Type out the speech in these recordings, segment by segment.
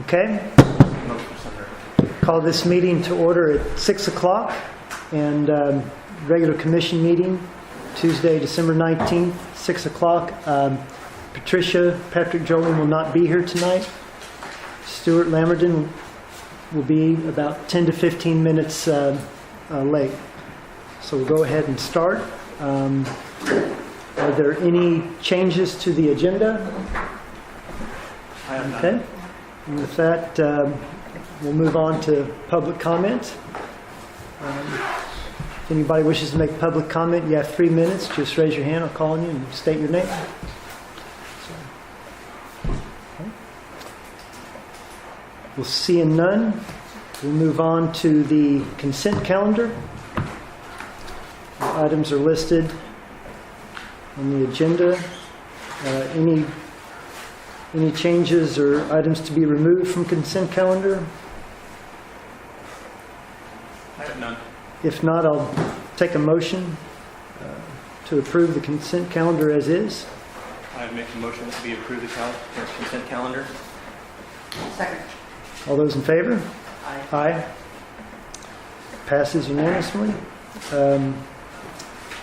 Okay. Call this meeting to order at 6 o'clock and regular commission meeting Tuesday, December 19th, 6 o'clock. Patricia Patrick Jolin will not be here tonight. Stuart Lamerdon will be about 10 to 15 minutes late. So we'll go ahead and start. Are there any changes to the agenda? I have none. Okay. And with that, we'll move on to public comment. If anybody wishes to make public comment, you have 3 minutes. Just raise your hand. I'll call on you and state your name. Okay. We'll see none. We'll move on to the consent calendar. The items are listed on the agenda. Any changes or items to be removed from consent calendar? I have none. If not, I'll take a motion to approve the consent calendar as is. I make a motion that we approve the consent calendar. Second. All those in favor? Aye. Aye. Passes unanimously.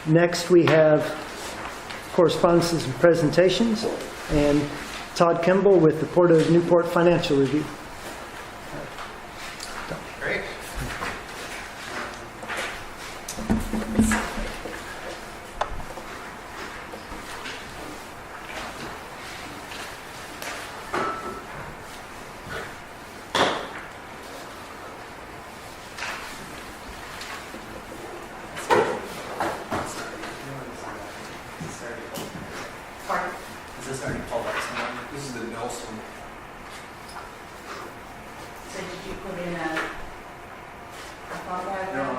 Next, we have correspondences and presentations, and Todd Kimball with the Port of Newport Financial Review. Great. Pardon? Is this already pulled up somewhere? This is the Nelson. So did you put in a thought diagram?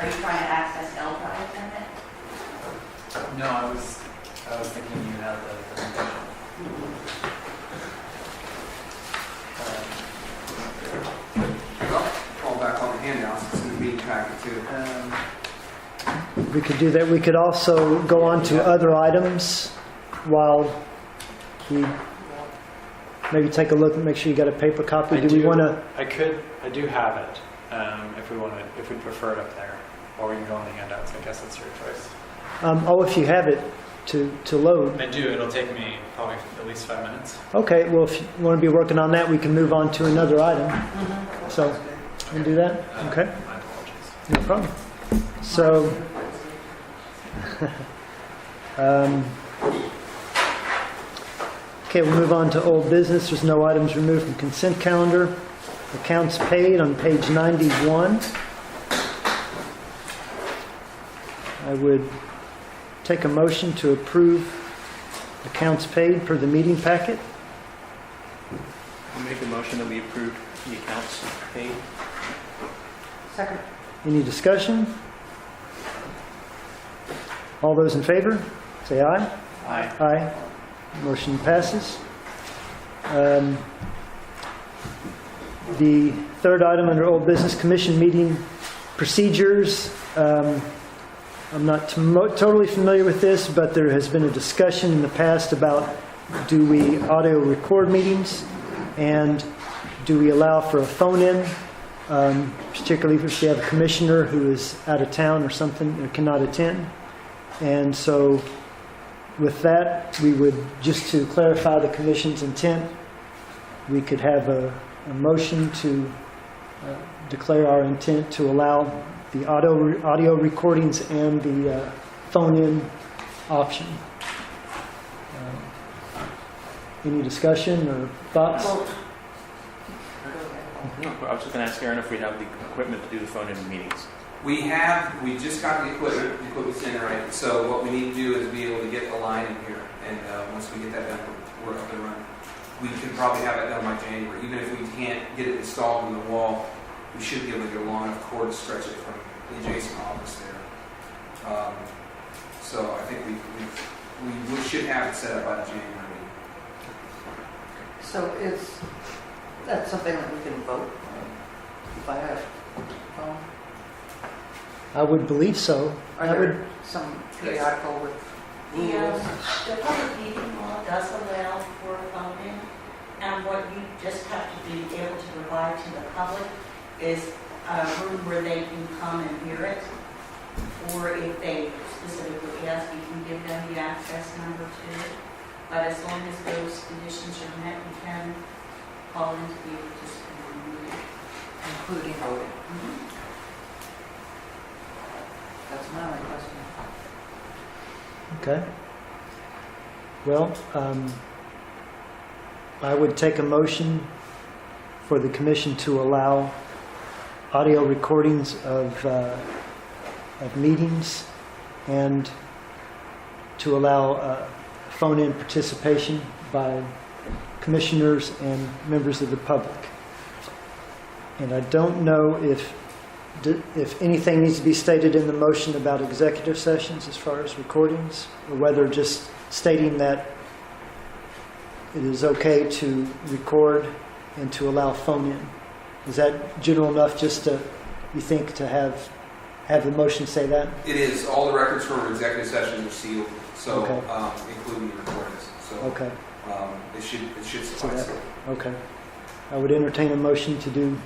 Are you trying to access L drive in it? No, I was thinking you had the presentation. Well, fall back on the handouts. It's in the meeting packet too. We could do that. We could also go on to other items while we maybe take a look and make sure you got a paper copy. Do we want to? I do have it. If we prefer it up there, or we can go on the handouts. I guess that's your choice. If you have it to load. I do. It'll take me probably at least 5 minutes. Okay. Well, if you want to be working on that, we can move on to another item. So, we can do that. Okay. My apologies. No problem. So, okay, we'll move on to old business. There's no items removed from consent calendar. Accounts paid on page 91. I would take a motion to approve accounts paid per the meeting packet. I make a motion that we approve the accounts paid. Second. Any discussion? All those in favor, say aye. Aye. Aye. Motion passes. The third item under old business, commission meeting procedures. I'm not totally familiar with this, but there has been a discussion in the past about do we audio record meetings and do we allow for a phone-in, particularly if you have a commissioner who is out of town or something or cannot attend. And so with that, we would, just to clarify the commission's intent, we could have a motion to declare our intent to allow the audio recordings and the phone-in option. Any discussion or thoughts? No, I was just going to ask Aaron if we have the equipment to do the phone-in meetings. We just got the equipment's in right. So what we need to do is be able to get the line in here. And once we get that done, we're up and running. We could probably have it done by January. Even if we can't get it installed in the wall, we should be able to get a long enough cord to stretch it from the adjacent office there. So I think we should have it set up by the January meeting. So is that something that we can vote via phone? I would believe so. Are I there would, some periodical with The public meeting law does allow for phone-in, and what you just have to be able to provide to the public is a room where they can come and hear it, or if they specifically ask, you can give them the access number to it. But as long as those conditions are met, you can call in to be a participant in the meeting. Including voting. That's my only question. Okay. Well, I would take a motion for the commission to allow audio recordings of meetings and to allow phone-in participation by commissioners and members of the public. And I don't know if anything needs to be stated in the motion about executive sessions as far as recordings, or whether just stating that it is okay to record and to allow phone-in. Is that general enough just to, you think, to have the motion say that? It is. All the records from executive sessions are sealed, so Okay. including the recordings. So Okay. it should So suffice. that, okay. I would entertain a motion to do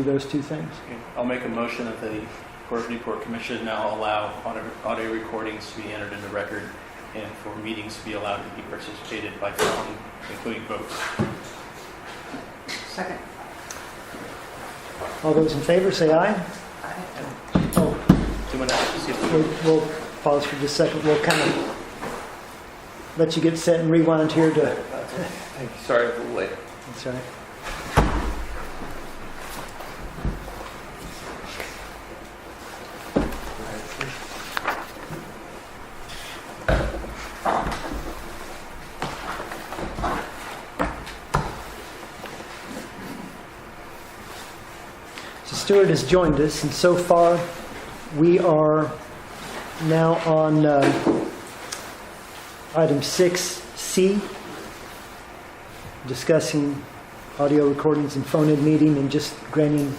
those two things. Okay, I'll make a motion that the Port of Newport Commission now allow audio recordings to be entered in the record and for meetings to be allowed to be participated by phone, including votes. Second. All those in favor, say aye. Oh, Someone else to see if we'll pause for just a second. We'll kind of let you get set and rewind here to... Sorry, a little late. That's all right. So Stuart has joined us, and so far we are now on item 6C, discussing audio recordings and phone-in meeting, and just granting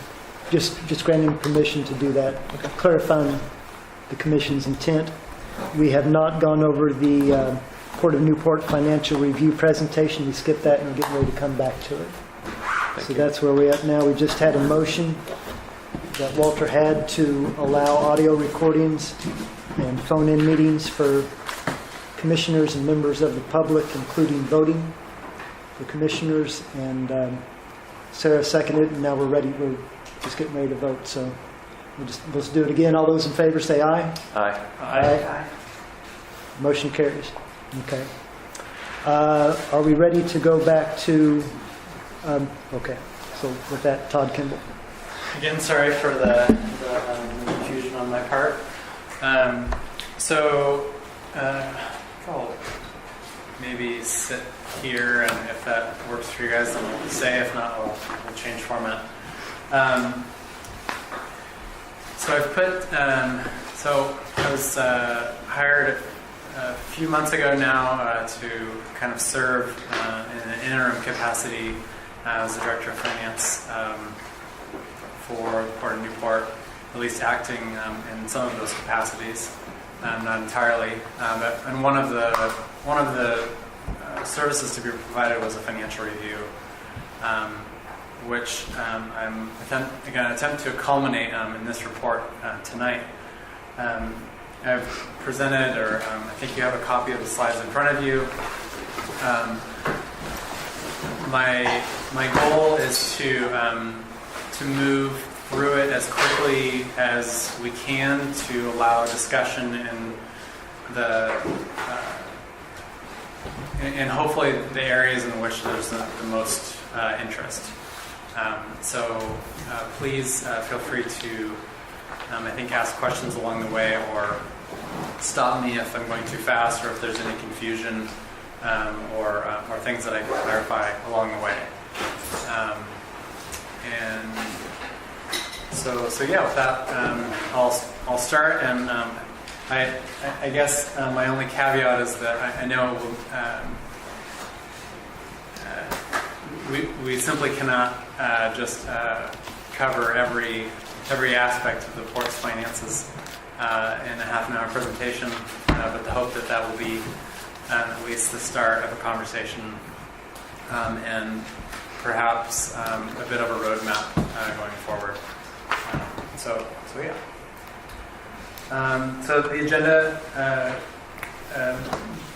permission to do that, clarifying the commission's intent. We have not gone over the Port of Newport financial review presentation. We skipped that and we're getting ready to come back to it. So that's where we're at now. We just had a motion that Walter had to allow audio recordings and phone-in meetings for commissioners and members of the public, including voting for commissioners. And Sarah seconded, and now we're ready. We're just getting ready to vote. So let's do it again. All those in favor say aye. Aye. Aye. Motion carries. Okay. Are we ready to go back to, okay. So with that, Todd Kimball. Again, sorry for the confusion on my part. I'll maybe sit here, and if that works for you guys, then we'll say. If not, we'll change format. So I've put. So I was hired a few months ago now to kind of serve in an interim capacity as the director of finance for the Port of Newport, at least acting in some of those capacities, not entirely. And one of the services to be provided was a financial review, which I'm going to attempt to culminate in this report tonight. I've presented, or I think you have a copy of the slides in front of you. My goal is to move through it as quickly as we can to allow discussion in and hopefully the areas in which there's the most interest. So please feel free to, I think, ask questions along the way, or stop me if I'm going too fast, or if there's any confusion, or things that I can clarify along the way. And so yeah, with that, I'll start. And I guess my only caveat is that I know we simply cannot just cover every aspect of the port's finances in a half-an-hour presentation, but the hope that that will be at least the start of a conversation and perhaps a bit of a roadmap going forward. So yeah. So the agenda,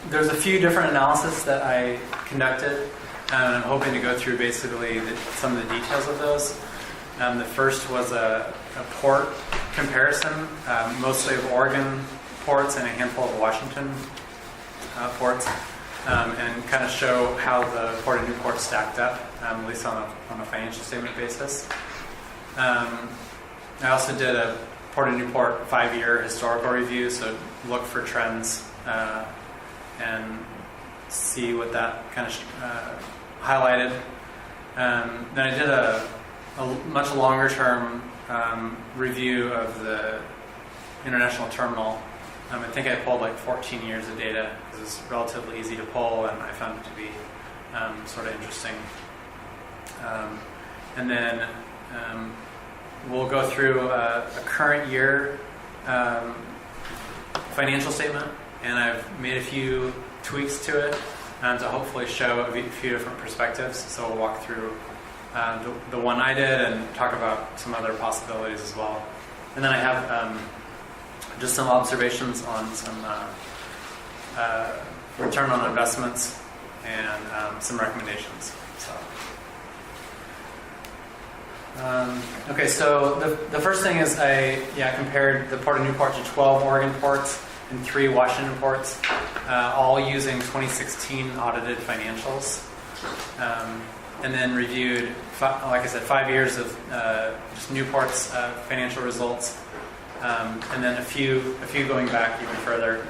there's a few different analyses that I conducted, and I'm hoping to go through basically some of the details of those. The first was a port comparison, mostly of Oregon ports and a handful of Washington ports, and kind of show how the Port of Newport stacked up, at least on a financial statement basis. I also did a Port of Newport 5-year historical review, so look for trends and see what that kind of highlighted. Then I did a much longer term review of the international terminal. I think I pulled like 14 years of data because it's relatively easy to pull, and I found it to be sort of interesting. And then we'll go through a current year financial statement, and I've made a few tweaks to it to hopefully show a few different perspectives. So we'll walk through the one I did and talk about some other possibilities as well. And then I have just some observations on some return on investments and some recommendations. So. Okay, so the first thing is I compared the Port of Newport to 12 Oregon ports and 3 Washington ports, all using 2016 audited financials, and then reviewed, like I said, 5 years of just Newport's financial results, and then a few going back even further.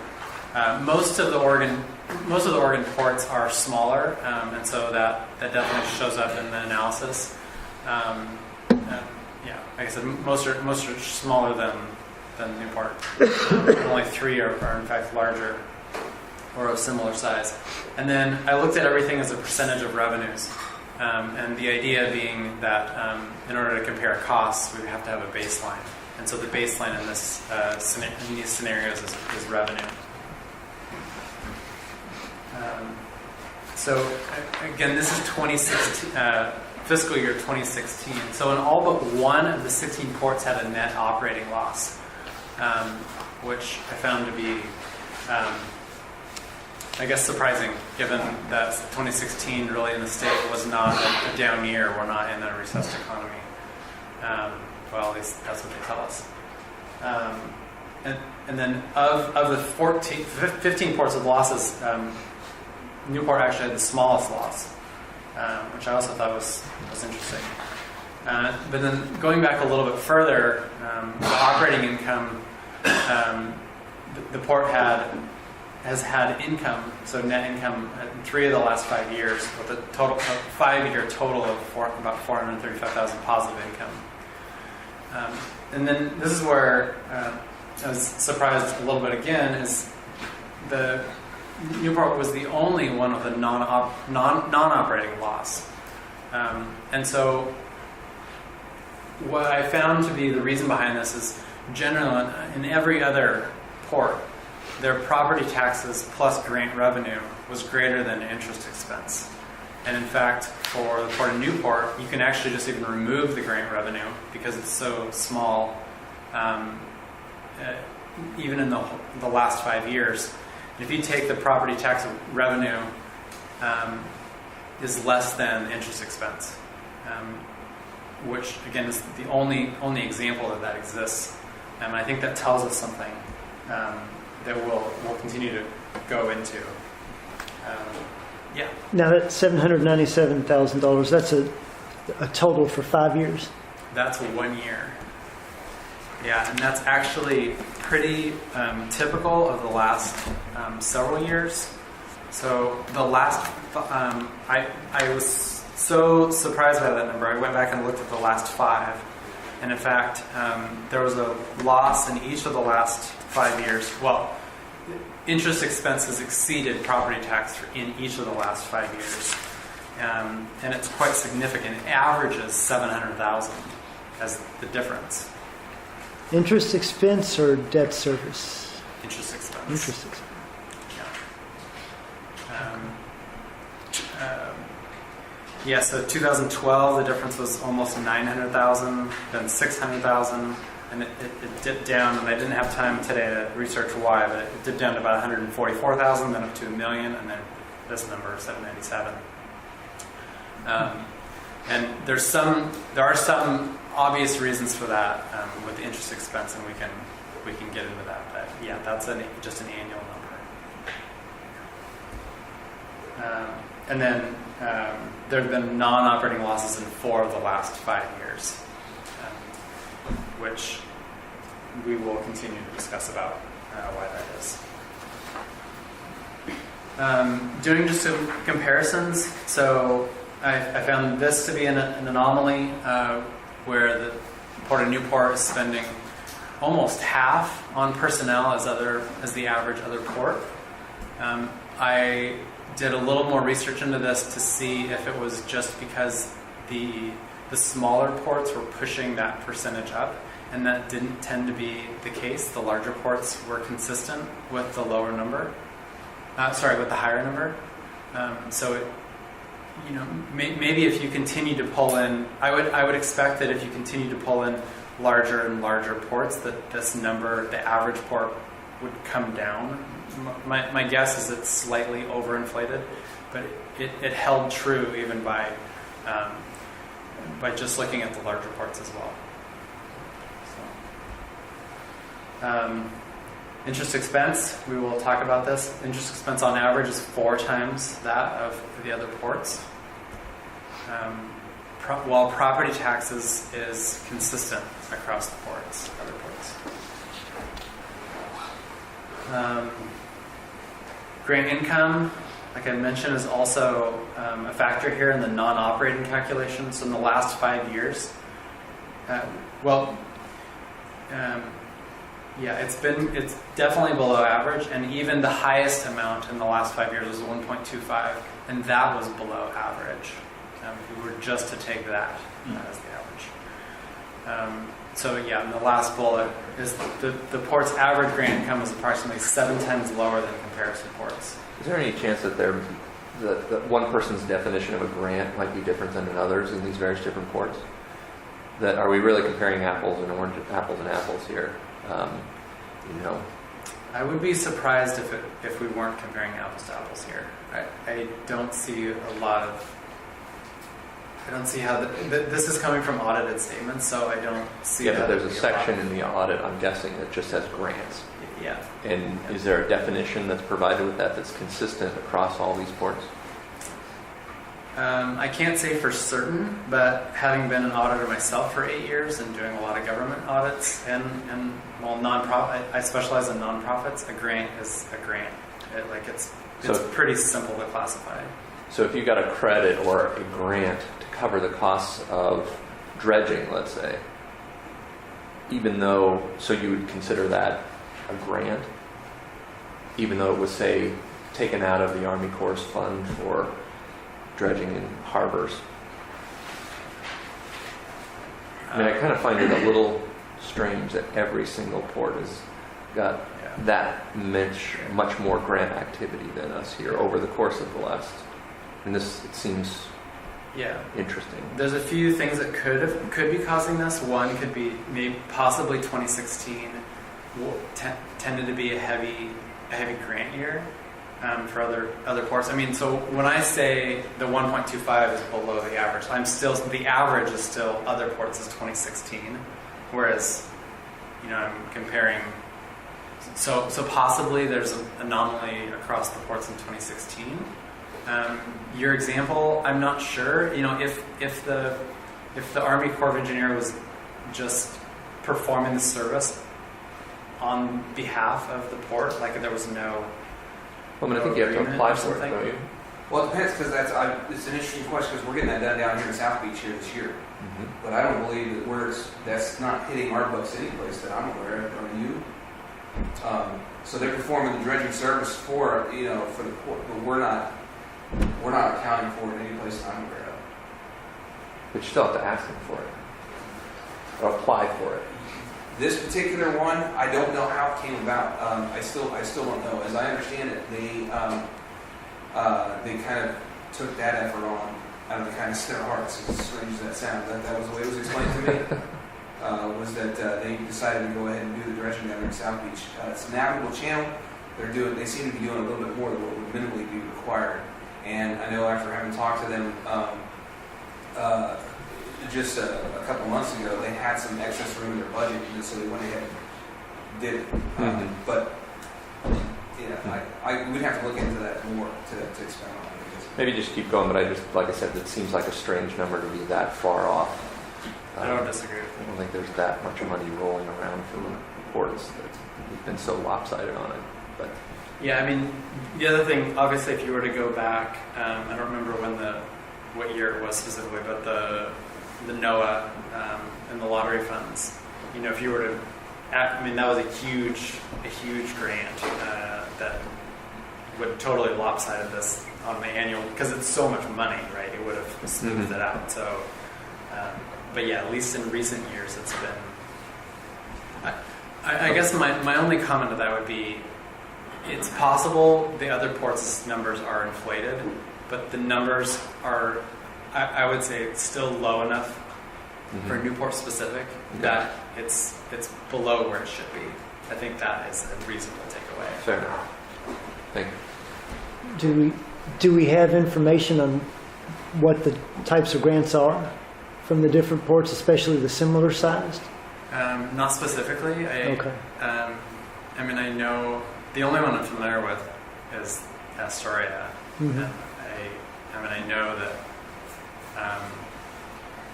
Most of the Oregon ports are smaller, and so that definitely shows up in the analysis. Like I said, most are smaller than Newport. Only 3 are in fact larger or of similar size. And then I looked at everything as a percentage of revenues, and the idea being that in order to compare costs, we have to have a baseline. And so the baseline in in these scenarios is revenue. So again, this is 2016. Fiscal year 2016. So in all but one of the 16 ports had a net operating loss, which I found to be, I guess, surprising, given that 2016 really in the state was not a down year. We're not in a recessed economy. Well, at least that's what they tell us. And then of the 15 ports with losses, Newport actually had the smallest loss, which I also thought was interesting. But then going back a little bit further, the operating income, the port has had income, so net income in 3 of the last 5 years, with a 5-year total of about $435,000 positive income. And then this is where I was surprised a little bit again, is the Newport was the only one with a non-operating loss. And so what I found to be the reason behind this is generally in every other port, their property taxes plus grant revenue was greater than interest expense. And in fact, for the Port of Newport, you can actually just even remove the grant revenue because it's so small, even in the last 5 years. If you take the property tax revenue is less than interest expense, which again is the only example that exists, and I think that tells us something that we'll continue to go into. Now that's $797,000. That's a total for 5 years. That's 1 year. Yeah, and that's actually pretty typical of the last several years. So the last, I was so surprised by that number. I went back and looked at the last 5, and in fact, there was a loss in each of the last 5 years. Well, interest expenses exceeded property tax in each of the last 5 years, and it's quite significant. It averages $700,000 as the difference. Interest expense or debt service? Interest expense. Interest expense. Yeah, so 2012, the difference was almost 900,000, then 600,000, and it dipped down, and I didn't have time today to research why, but it dipped down to about 144,000, then up to $1 million, and then this number, 797. And there are some obvious reasons for that with the interest expense, and we can get into that. But yeah, that's just an annual number. And then there have been non-operating losses in 4 of the last 5 years, which we will continue to discuss about why that is. Doing just some comparisons, so I found this to be an anomaly where the Port of Newport is spending almost half on personnel as the average other port. I did a little more research into this to see if it was just because the smaller ports were pushing that percentage up, and that didn't tend to be the case. The larger ports were consistent with the lower number. With the higher number. Maybe if you continue to pull in, I would expect that if you continue to pull in larger and larger ports, that this number, the average port, would come down. My guess is it's slightly overinflated, but it held true even by just looking at the larger ports as well. Interest expense, we will talk about this. Interest expense on average is 4 times that of the other ports. While property taxes is consistent across the ports, other ports. Grant income, like I mentioned, is also a factor here in the non-operating calculation. So in the last 5 years, it's definitely below average, and even the highest amount in the last 5 years was 1.25, and that was below average. If we were just to take that as the average. In the last bullet is the port's average grant income is approximately 7 times lower than comparison ports. Is there any chance that that one person's definition of a grant might be different than another's in these various different ports? That are we really comparing apples and apples here? I would be surprised if we weren't comparing apples to apples here. I don't see how this is coming from audited statements, so I don't see. Yeah, but there's a being section problem. in the audit, I'm guessing, that just says grants. Yeah. And is there a definition that's provided with that's consistent across all these ports? I can't say for certain, but having been an auditor myself for 8 years and doing a lot of government audits and nonprofit, I specialize in nonprofits. A grant is a grant. It's pretty simple to classify. So if you got a credit or a grant to cover the costs of dredging, let's say, so you would consider that a grant, even though it was, say, taken out of the Army Corps fund for dredging in harbors. I mean, I kind of find it a little strange that every single port has got that much more grant activity than us here over the course of the last. And it seems interesting. There's a few things that could be causing this. One could be possibly 2016 tended to be a heavy grant year for other ports. I mean, so when I say the 1.25 is below the average, the average is still other ports is 2016, whereas I'm comparing. So possibly there's an anomaly across the ports in 2016. Your example, I'm not sure. If the Army Corps of Engineers was just performing the service on behalf of the port, like there was no. Well, I think you have to apply for it, don't you? Well, it depends, because it's an interesting question, because we're getting that done down here in South Beach here this year. Mm-hmm. But I don't believe that that's not hitting our books anyplace that I'm aware of. Are you? So they're performing the dredging service for the port, but we're not accounting for it anyplace I'm aware of. But you still have to ask them for it or apply for it. This particular one, I don't know how it came about. I still don't know. As I understand it, they kind of took that effort on out of the kindness of their hearts, as strange as that sounds. That was the way it was explained to me. Was that they decided to go ahead and do the dredging down there in South Beach. It's a navigable channel. They seem to be doing a little bit more than what would minimally be required. And I know after having talked to them just a couple months ago, they had some excess room in their budget, and so they went ahead and did it. But yeah, we'd have to look into that more to expound on it. Maybe just keep going, but like I said, it seems like a strange number to be that far off. I don't disagree with I don't think there's that much money rolling around for ports that we've been so lopsided on it. But Yeah, I mean, the other thing, obviously, if you were to go back, I don't remember what year it was specifically, but the NOAA and the lottery funds. You know, if you were to, I mean, that was a huge grant that would totally lopsided this on the annual, because it's so much money, right? It would have smoothed it out. So, but yeah, at least in recent years, it's been. I guess my only comment to that would be, it's possible the other ports' numbers are inflated, but the numbers are, I would say, still low enough for Newport specific that it's below where it should be. I think that is a reasonable takeaway. fair enough. Thank you. Do we have information on what the types of grants are from the different ports, especially the similar sized? Not specifically. Okay. I mean, I know the only one I'm familiar with is Astoria. Mhm. I know that.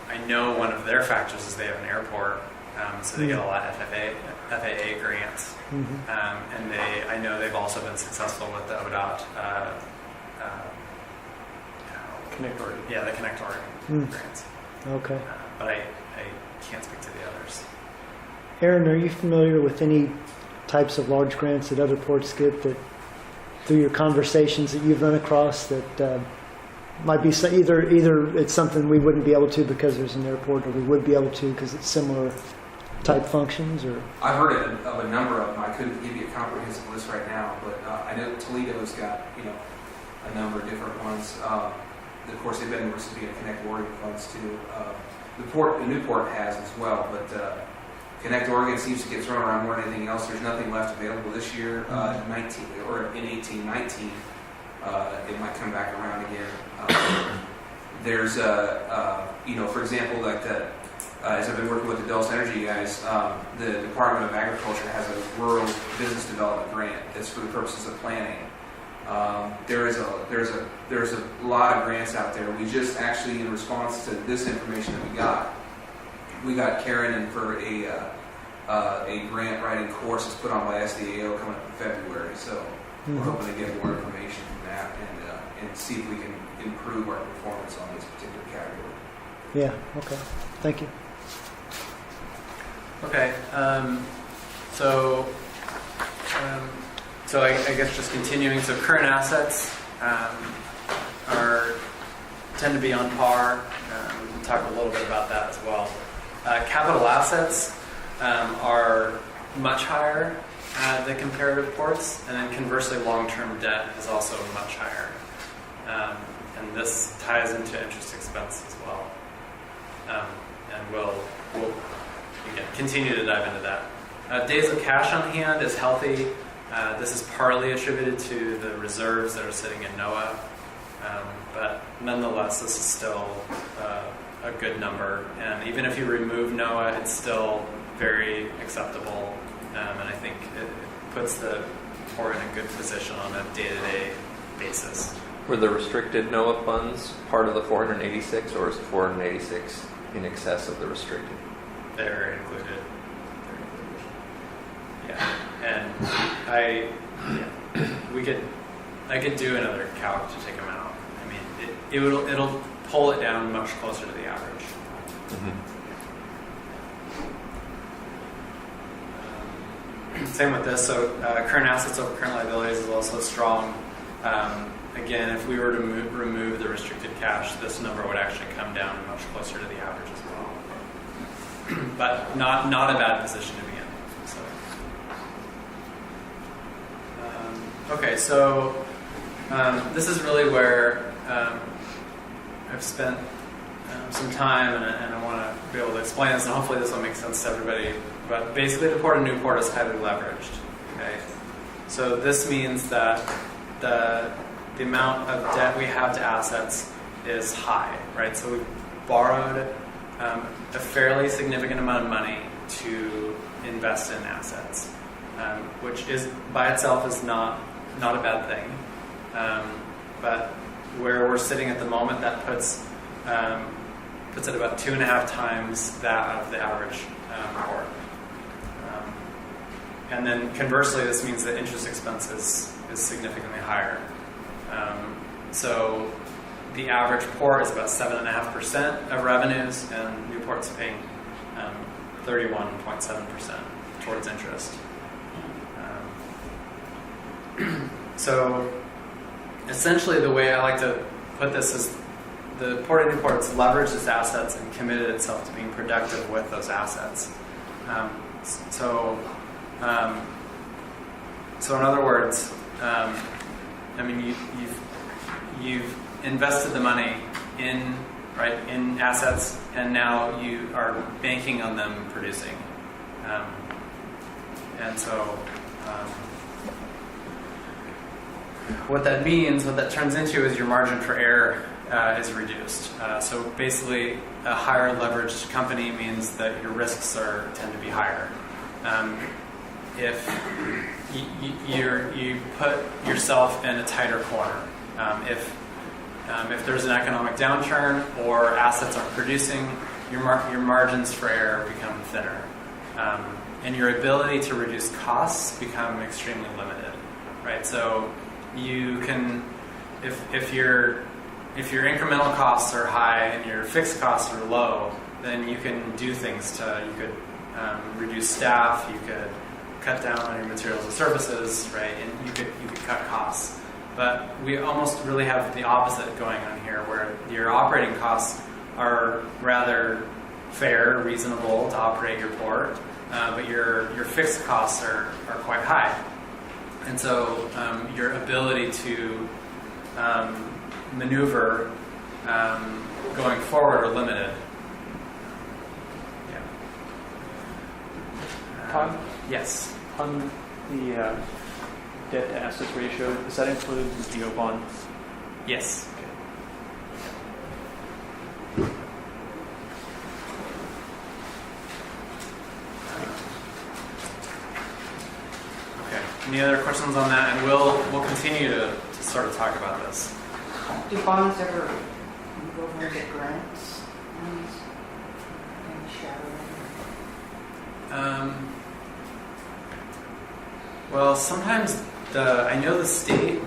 I know one of their factors is they have an airport, so they get a lot of FAA grants, Mhm. and I know they've also been successful with the ODOT. Connect Oregon. Yeah, the Connect Oregon Mm. grants. Okay. But I can't speak to the others. Aaron, are you familiar with any types of large grants that other ports get that, through your conversations that you've run across, that might be either it's something we wouldn't be able to because there's an airport, or we would be able to because it's similar type functions, or? I've heard of a number of them. I couldn't give you a comprehensive list right now, but I know Toledo's got a number of different ones. Of course, they've been the recipient of Connect Oregon funds too. The Newport has as well, but Connect Oregon seems to get thrown around more than anything else. There's nothing left available this year. 19 or in 18-19, it might come back around again. There's for example, like as I've been working with the Dulles Energy guys, the Department of Agriculture has a rural business development grant that's for the purposes of planning. There's a lot of grants out there. We just actually, in response to this information that we got Karen in for a grant writing course that's put on by SDAO coming up in February. So we're hoping to get more information from that and see if we can improve our performance on this particular category. Yeah, okay. Thank you. Okay, so I guess just continuing. So current assets tend to be on par. We can talk a little bit about that as well. Capital assets are much higher than comparative ports, and then conversely, long-term debt is also much higher. And this ties into interest expense as well. And we'll again continue to dive into that. Days of cash on hand is healthy. This is partly attributed to the reserves that are sitting in NOAA, but nonetheless, this is still a good number. And even if you remove NOAA, it's still very acceptable, and I think it puts the port in a good position on a day-to-day basis. Were the restricted NOAA funds part of the 486, or is 486 in excess of the restricted? They're included. Yeah, and I could do another calc to take them out. I mean, it'll pull it down much closer to the average. Same with this. So current assets over current liabilities is also strong. Again, if we were to remove the restricted cash, this number would actually come down much closer to the average as well. But not a bad position to be in. Okay, so this is really where I've spent some time, and I want to be able to explain this, and hopefully this will make sense to everybody. But basically, the Port of Newport is highly leveraged. Okay, so this means that the amount of debt we have to assets is high, right? So we've borrowed a fairly significant amount of money to invest in assets, which is by itself is not a bad thing. But where we're sitting at the moment, that puts it about 2.5 times that of the average port. And then conversely, this means that interest expense is significantly higher. So the average port is about 7.5% of revenues, and Newport's paying 31.7% towards interest. So essentially, the way I like to put this is the Port of Newport's leveraged its assets and committed itself to being productive with those assets. So in other words, I mean, you've invested the money in assets, and now you are banking on them producing. And so what that turns into is your margin for error is reduced. So basically, a higher leveraged company means that your risks tend to be higher. If you put yourself in a tighter corner, if there's an economic downturn or assets aren't producing, your margins for error become thinner, and your ability to reduce costs become extremely limited. Right, so you can, if your incremental costs are high and your fixed costs are low, then you can do things you could reduce staff, you could cut down on your materials and services, right, and you could cut costs. But we almost really have the opposite going on here, where your operating costs are rather fair, reasonable to operate your port, but your fixed costs are quite high. And so your ability to maneuver going forward are limited. Yeah. Todd? Yes. On the debt to assets ratio, does that include the DO bond? Yes. Okay. Any other questions on that? And we'll continue to sort of talk about this. Do bonds ever go over and get grants on these? Any shadowing? Well, sometimes I know the state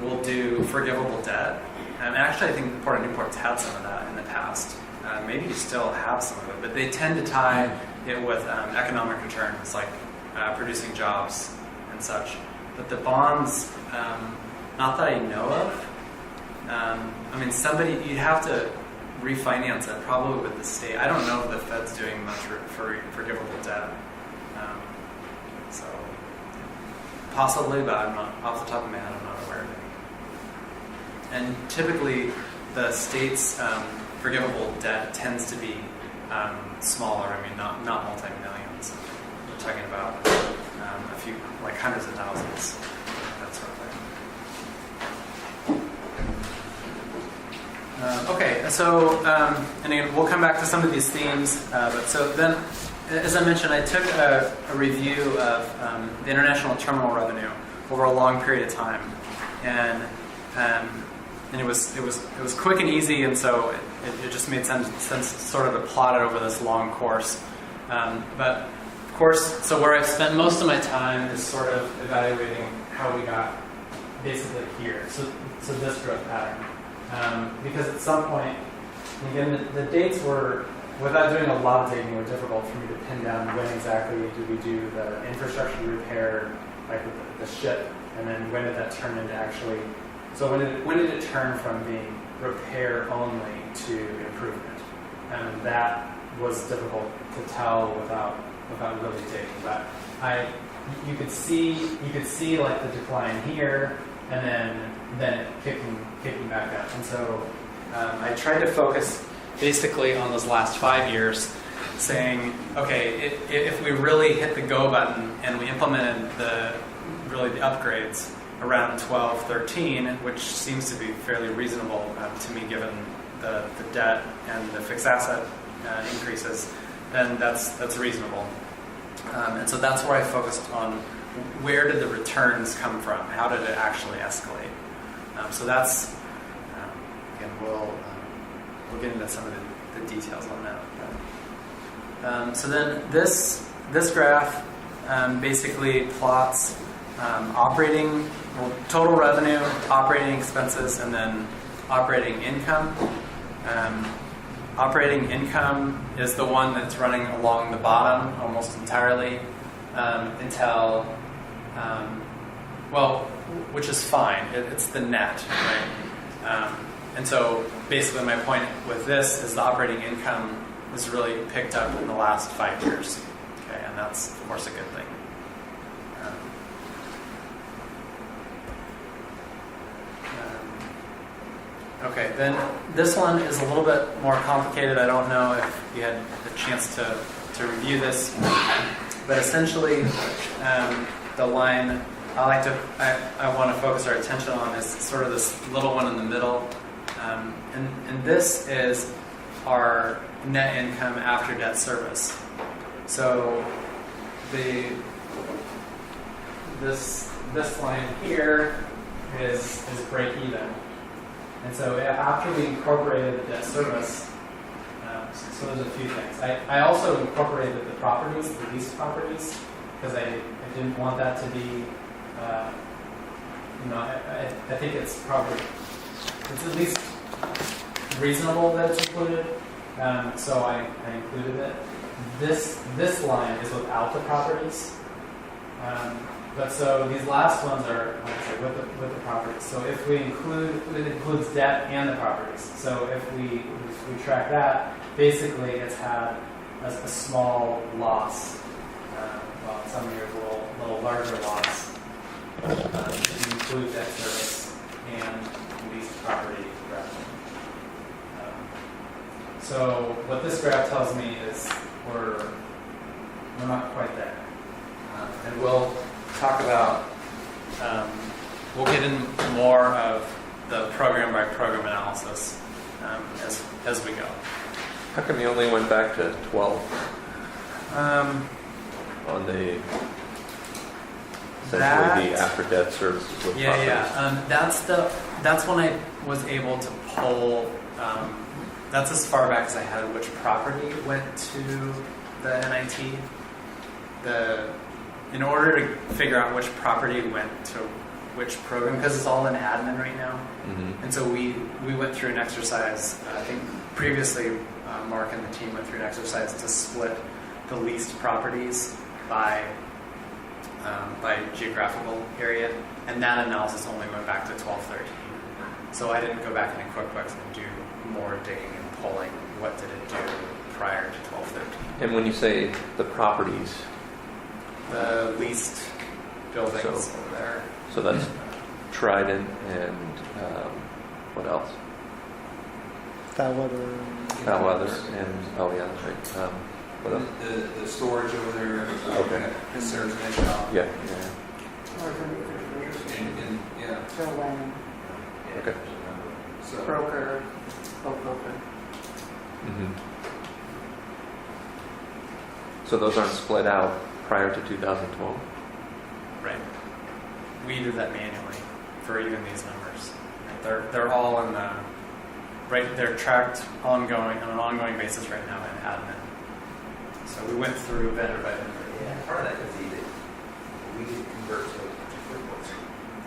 will do forgivable debt. Actually, I think the Port of Newport's had some of that in the past. Maybe you still have some of it, but they tend to tie it with economic returns, like producing jobs and such. But the bonds, not that I know of. I mean, you'd have to refinance it, probably with the state. I don't know if the Fed's doing much for forgivable debt. So, possibly, but I'm not, off the top of my head, I'm not aware of it. And typically, the state's forgivable debt tends to be smaller. I mean, not multi-millions. We're talking about a few, like hundreds of thousands, that sort of thing. Okay, so, and again, we'll come back to some of these themes, but so then, as I mentioned, I took a review of the international terminal revenue over a long period of time, and it was quick and easy, and so it just made sense sort of to plot it over this long course. But of course, so where I've spent most of my time is sort of evaluating how we got basically here. So this growth pattern, because at some point, again, the dates were, without doing a lot of digging, were difficult for me to pin down when exactly did we do the infrastructure repair, like with the ship, and then when did that turn into actually. So when did it turn from being repair only to improvement? And that was difficult to tell without really digging. But I you could see like the decline here, and then it kicking back up. And so I tried to focus basically on those last 5 years, saying, okay, if we really hit the go button and we implemented the upgrades around 12, 13, which seems to be fairly reasonable to me given the debt and the fixed asset increases, then that's reasonable. And so that's where I focused on where did the returns come from? How did it actually escalate? So that's, again, we'll get into some of the details on that. So then this graph basically plots total revenue, operating expenses, and then operating income. Operating income is the one that's running along the bottom almost entirely until, which is fine. It's the net, right? And so basically my point with this is the operating income has really picked up in the last 5 years. Okay, and that's, of course, a good thing. Okay, then this one is a little bit more complicated. I don't know if you had the chance to review this, but essentially the line I want to focus our attention on is sort of this little one in the middle, and this is our net income after debt service. So this line here is break even. And so after we incorporated the debt service, so there's a few things. I also incorporated the properties, the leased properties, because I didn't want that to be, I think it's at least reasonable that it's included. So I included it. This line is without the properties. But so these last ones are, like I said, with the properties. So if we include, it includes debt and the properties. So if we track that, basically it's had a small loss. Well, in some years a little larger loss. If you include debt service and leased property revenue. So what this graph tells me is we're not quite there. And we'll talk about, we'll get into more of the program by program analysis as we go. How come you only went back to 12 on the essentially the after debt services with properties? That's when I was able to pull. That's as far back as I had which property went to the NIT. In order to figure out which property went to which program, because it's all in admin right now. Mm-hmm. And so we went through an exercise, I think previously Mark and the team went through an exercise to split the leased properties by geographical area, and that analysis only went back to 12-13. So I didn't go back into QuickBooks and do more digging and pulling. What did it do prior to 12-13? And when you say the properties, the leased buildings over there. So that's Trident and what else? Foulweather. And oh yeah, that's right. What else? The storage over there. Okay. That serves that shop. Yeah. Or the refrigeration. And yeah. Fill in, Okay. So broker, boat broker. Mm-hmm. So those aren't split out prior to 2012? Right. We do that manually for even these numbers. They're all in the right. They're tracked on an ongoing basis right now in admin. So we went through vendor by vendor. Yeah, part of that was we did convert to QuickBooks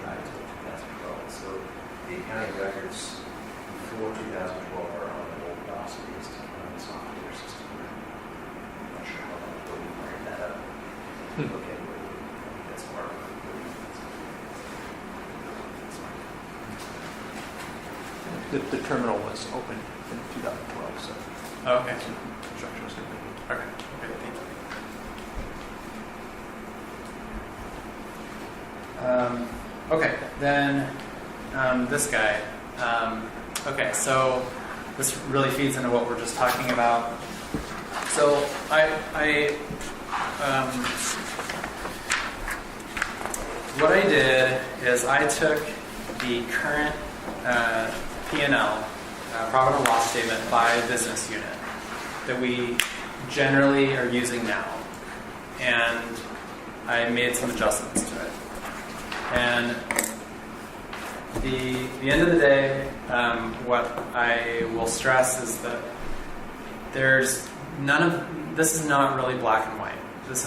prior to 2012. So the accounting records before 2012 are on an old DOS-based software system. I'm not sure how long ago we wired that up. Okay, that's part of it. The terminal was open in 2012, so Okay. construction was completed. Okay. Thank you. Okay, then this guy. Okay, so this really feeds into what we're just talking about. So what I did is I took the current P&L, profit and loss statement by business unit that we generally are using now, and I made some adjustments to it. And the end of the day, what I will stress is that there's this is not really black and white. This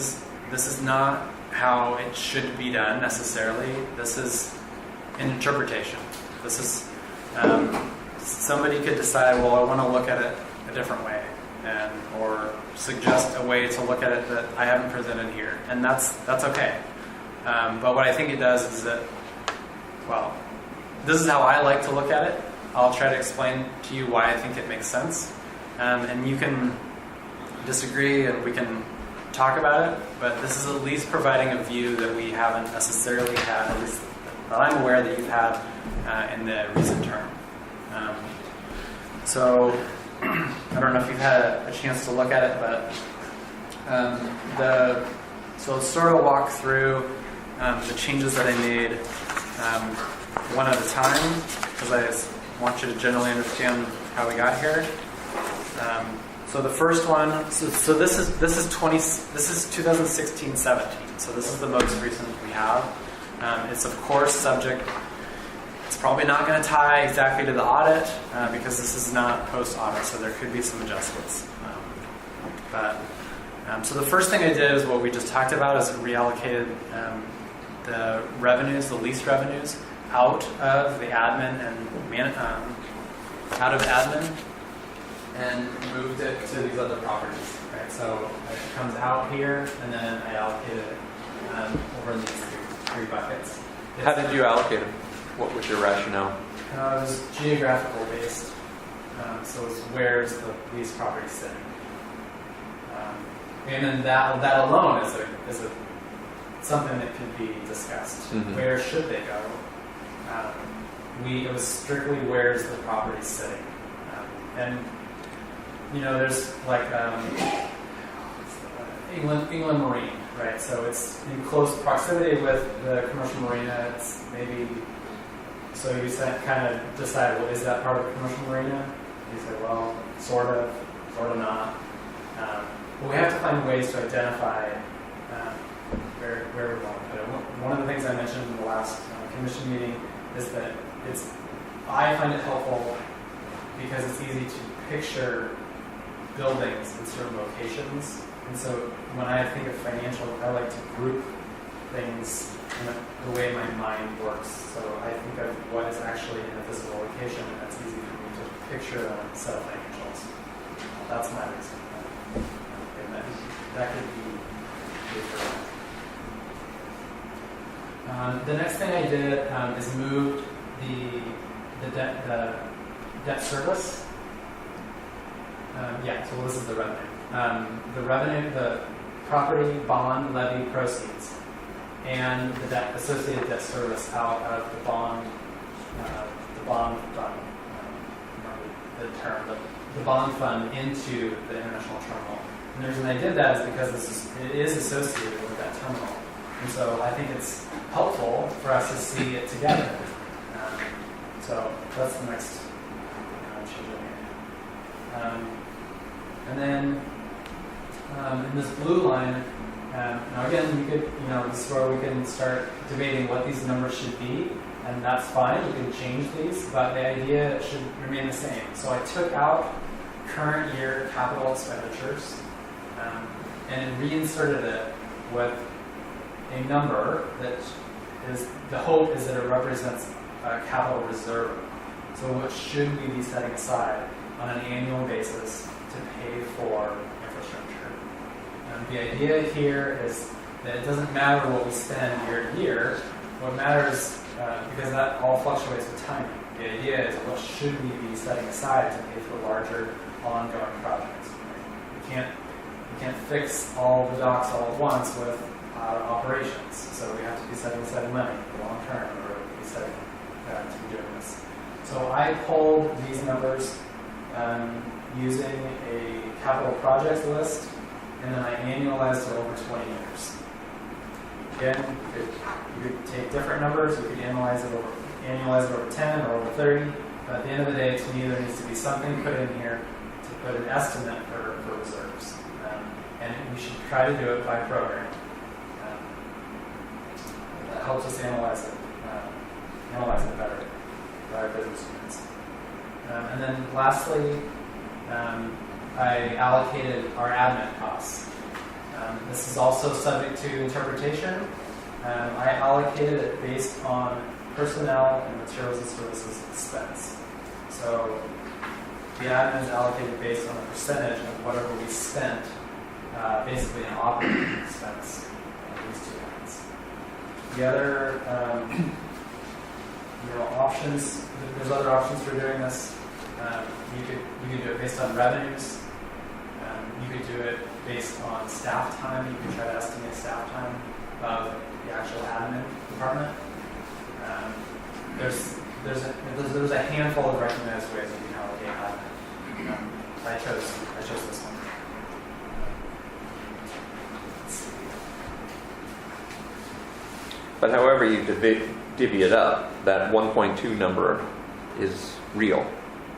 is not how it should be done necessarily. This is an interpretation. This is somebody could decide, well, I want to look at it a different way, or suggest a way to look at it that I haven't presented here, and that's okay. But what I think it does is that, well, this is how I like to look at it. I'll try to explain to you why I think it makes sense, and you can disagree and we can talk about it, but this is at least providing a view that we haven't necessarily had, at least that I'm aware that you've had in the recent term. So I don't know if you've had a chance to look at it, but so let's sort of walk through the changes that I made one at a time, because I just want you to generally understand how we got here. So the first one, so this is 2016-17. So this is the most recent we have. It's of course subject. It's probably not going to tie exactly to the audit because this is not post-audit, so there could be some adjustments. So the first thing I did is what we just talked about, is reallocated the revenues, the lease revenues, out of the admin and moved it to these other properties. Right, so it comes out here, and then I allocated it over these three buckets. How did you allocate them? What was your rationale? It was geographical based. So it's where's the lease property sitting, and then that alone is something that could be discussed. Mm-hmm. Where should they go? It was strictly where's the property sitting, and there's like England Marine, right? So it's in close proximity with the commercial marina. It's maybe, so you kind of decide, well, is that part of the commercial marina? You say, well, sort of not. But we have to find ways to identify where we want to put it. One of the things I mentioned in the last commission meeting is that I find it helpful because it's easy to picture buildings in certain locations. And so when I think of financial, I like to group things in the way my mind works. So I think of what is actually in a physical location, and that's easy for me to picture a set of financials. That's my reason. And that could be different. The next thing I did is moved the debt service. So this is the revenue. The property bond levy proceeds and the associated debt service out of the bond fund, the bond fund into the international terminal. And the reason I did that is because it is associated with that terminal. And so I think it's helpful for us to see it together. So that's the next change I made. And then in this blue line, now again, you could, this is where we can start debating what these numbers should be, and that's fine. We can change these, but the idea should remain the same. So I took out current year capital expenditures and reinserted it with a number that is, the hope is that it represents a capital reserve. So what should we be setting aside on an annual basis to pay for infrastructure? And the idea here is that it doesn't matter what we spend year to year. What matters, because that all fluctuates with timing, the idea is what should we be setting aside to pay for larger ongoing projects. We can't fix all the docks all at once with operations. So we have to be setting aside money for the long term, or be setting to be doing this. So I pulled these numbers using a capital projects list, and then I annualized it over 20 years. Again, you could take different numbers, you could analyze it over 10 or over 30, but at the end of the day, to me, there needs to be something put in here to put an estimate for reserves. And we should try to do it by program. That helps us analyze it better for our business units. And then lastly, I allocated our admin costs. This is also subject to interpretation. I allocated it based on personnel and materials and services expense. So the admin is allocated based on a percentage of whatever we spent, basically an operating expense of these two lines. The other options, there's other options for doing this. You could do it based on revenues. You could do it based on staff time. You could try to estimate staff time of the actual admin department. There's a handful of recognized ways you can allocate admin. I chose this one. Let's see. But however you divvy it up, that 1.2 number is real.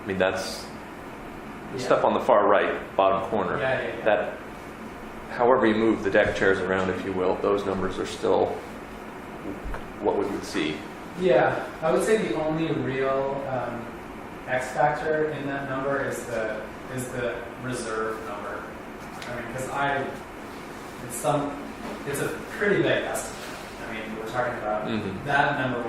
I mean, that's the stuff on the far right, bottom corner. Yeah. That, however you move the deck chairs around, if you will, those numbers are still what we would see. Yeah, I would say the only real X factor in that number is the reserve number. I mean, because it's a pretty big estimate. I mean, we're talking about that number.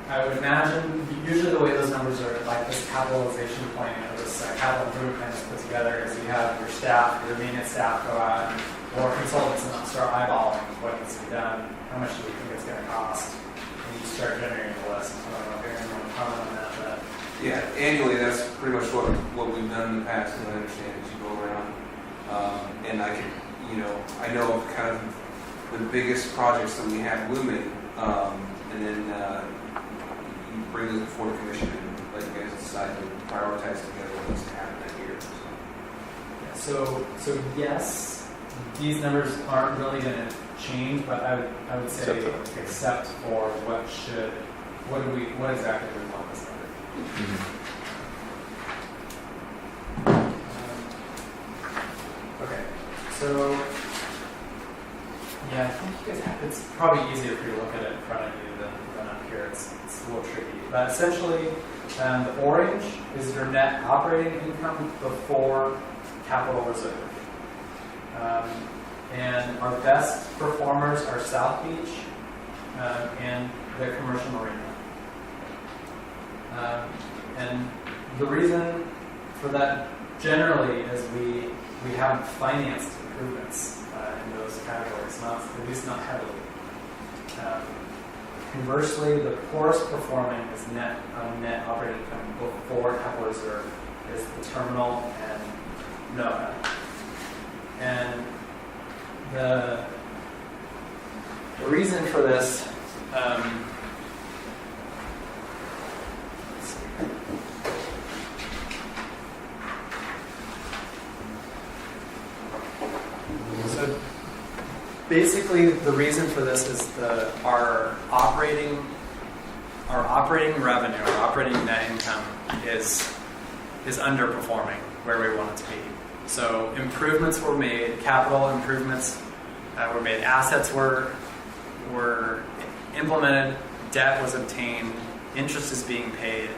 I would imagine usually the way those numbers are, like this capitalization plan or this capital improvement plan is put together, is you have your staff, your maintenance staff go out or consultants and start eyeballing what needs to be done. How much do we think it's going to cost? And you start generating a list. I don't know if Aaron want to comment on that, but Yeah, annually, that's pretty much what we've done in the past, as I understand, is you go around, and I can, I know of kind of the biggest projects that we have looming, and then you bring those before the commission and let you guys decide to prioritize together what needs to happen that year. So yes, these numbers aren't really going to change, but I would say except for what exactly do we want this number? Okay, so yeah, I think you guys it's probably easier for you to look at it in front of you than up here. It's a little tricky, but essentially, the orange is your net operating income before capital reserve. And our best performers are South Beach and the commercial marina. And the reason for that generally is we have financed improvements in those categories, at least not heavily. Conversely, the poorest performing is net operating income before capital reserve is the terminal and NOAA. And the reason for this, so basically the reason for this is our operating revenue, our operating net income is underperforming where we want it to be. So improvements were made, capital improvements were made, assets were implemented, debt was obtained, interest is being paid,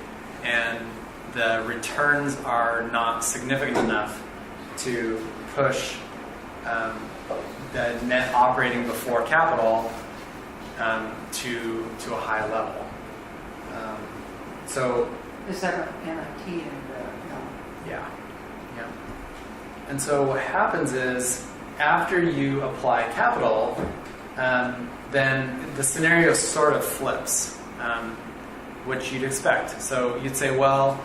and the returns are not significant enough to push the net operating before capital to a high level. So Is there an NIT in the, no? yeah. And so what happens is, after you apply capital, then the scenario sort of flips, which you'd expect. So you'd say, well,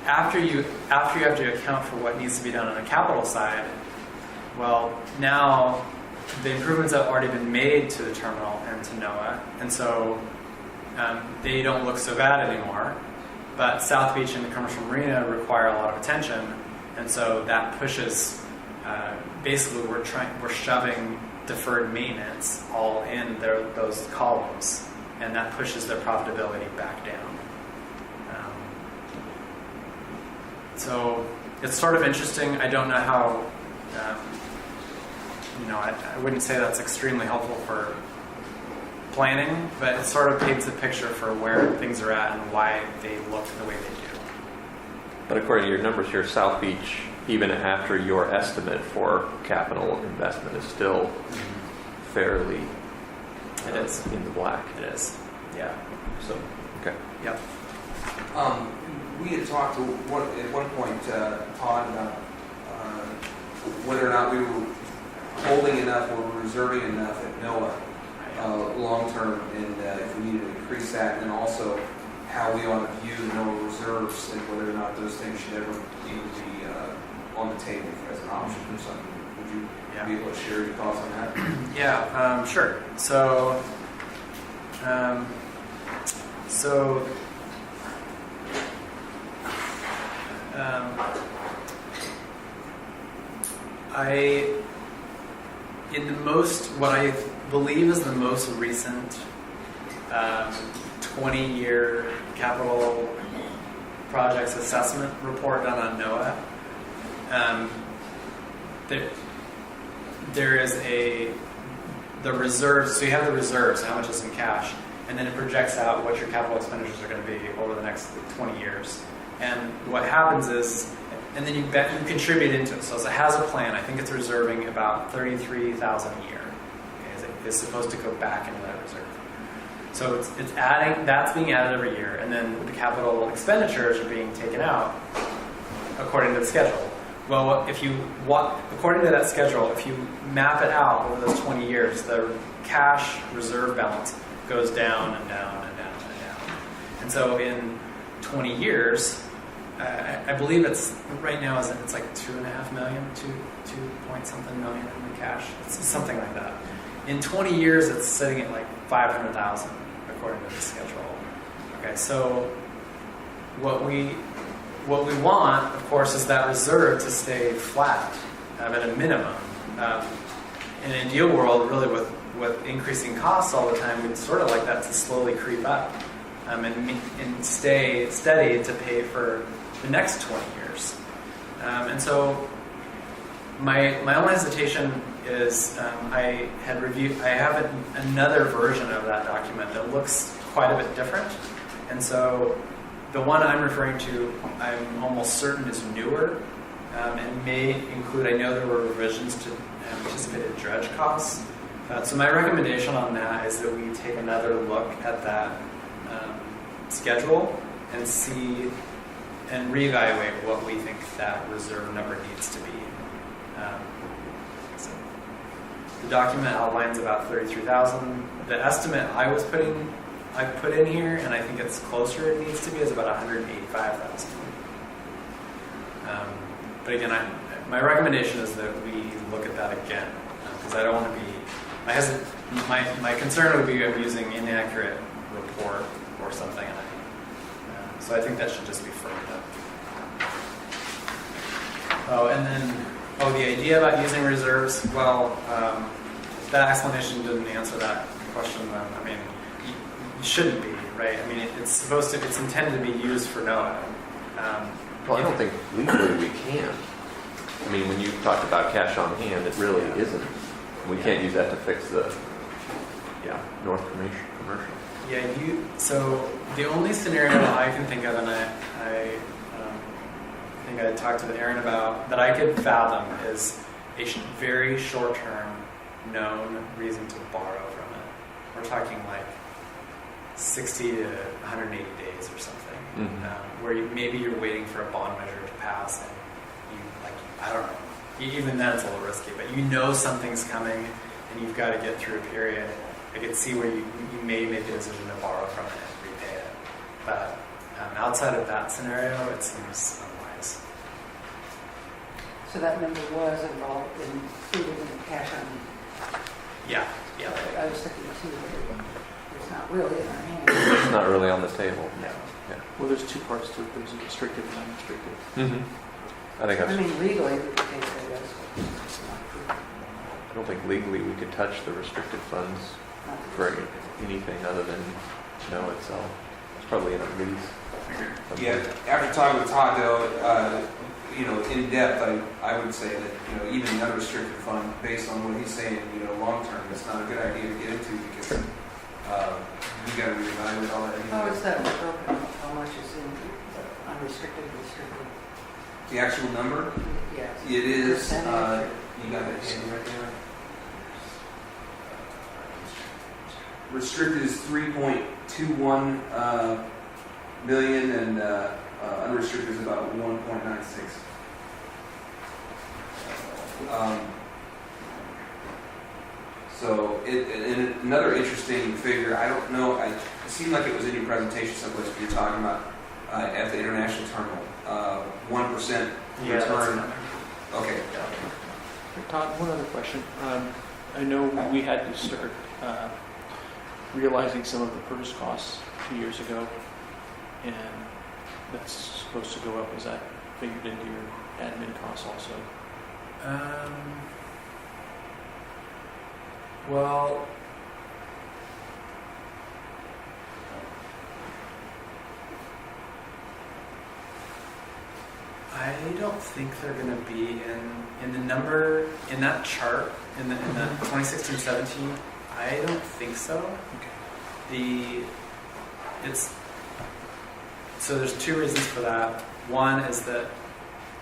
after you have to account for what needs to be done on the capital side, well, now the improvements have already been made to the terminal and to NOAA, and so they don't look so bad anymore. But South Beach and the commercial marina require a lot of attention, and so that pushes. Basically, we're shoving deferred maintenance all in those columns, and that pushes their profitability back down. So it's sort of interesting. I don't know how. I wouldn't say that's extremely helpful for planning, but it sort of paints a picture for where things are at and why they look the way they do. But according to your numbers here, South Beach, even after your estimate for capital investment, is still fairly It is. in the black. It is. Yeah. So, okay. Yep. We had talked at one point, Todd, about whether or not we were holding enough or reserving enough at NOAA long term, and if we needed to increase that, and also how we ought to view NOAA reserves and whether or not those things should ever even be on the table as an option or something. Would you be able to share your thoughts on that? Yeah, sure. So what I believe is the most recent 20-year capital projects assessment report done on NOAA, there is the reserves. So you have the reserves, how much is in cash, and then it projects out what your capital expenditures are going to be over the next 20 years. And what happens is, and then you contribute into it. So it has a plan. I think it's reserving about $33,000 a year. Okay, it's supposed to go back into that reserve. So it's adding. That's being added every year, and then the capital expenditures are being taken out according to the schedule. Well, according to that schedule, if you map it out over those 20 years, the cash reserve balance goes down and down and down and down. And so in 20 years, I believe it's right now it's like 2.5 million, 2 point something million in the cash. It's something like that. In 20 years, it's sitting at like 500,000 according to the schedule. Okay, so what we want, of course, is that reserve to stay flat at a minimum. In an ideal world, really with increasing costs all the time, we'd sort of like that to slowly creep up and stay steady to pay for the next 20 years. And so my only hesitation is I have another version of that document that looks quite a bit different. And so the one I'm referring to, I'm almost certain is newer and may include, I know there were revisions to anticipated dredge costs. So my recommendation on that is that we take another look at that schedule and see and reevaluate what we think that reserve number needs to be. So the document outlines about 33,000. The estimate I put in here, and I think it's closer it needs to be, is about 185,000. But again, my recommendation is that we look at that again, because I don't want to be. My concern would be I'm using inaccurate report or something, so I think that should just be firmed up. The idea about using reserves. Well, that explanation didn't answer that question. I mean, you shouldn't be, right? I mean, it's intended to be used for NOAA. Well, I don't think legally we can. I mean, when you talked about cash on hand, it really isn't. We can't use that to fix the North Commercial. Yeah, so the only scenario I can think of, and I think I talked to Aaron about, that I could fathom is a very short-term known reason to borrow from it. We're talking like 60 to 180 days or something, where maybe you're waiting for a bond measure to pass, and I don't know. Even then, it's a little risky, but you know something's coming, and you've got to get through a period. I could see where you may make a decision to borrow from it and repay it. But outside of that scenario, it seems unwise. So that number was included in the cash on Yeah, yeah. I was thinking too, that it's not really in our hands. It's not really on the table. No. Well, there's two parts to it. There's a restricted and unrestricted. Mm-hmm. I think I that's, mean, legally, we could say that it's not approved. I don't think legally we could touch the restricted funds Not for approved. anything other than snow itself. It's probably in a lease. Yeah, after talking with Todd though, in depth, I would say that, even the unrestricted fund, based on what he's saying, long term, it's not a good idea to get into because you got to reevaluate all that. How is that broken? How much is in unrestricted, restricted? The actual number, Yes. it is, Percentage. you got that handy right there. Restricted is 3.21 million and unrestricted is about 1.96. So, and another interesting figure, I don't know, it seemed like it was in your presentation someplace where you're talking about at the international terminal, 1% return. Okay. Todd, one other question. I know we had to start realizing some of the purchase costs 2 years ago, and that's supposed to go up. Is that figured into your admin costs also? Well, I don't think they're going to be in the number in that chart in the 2016-17. I don't think so. So there's two reasons for that. One is that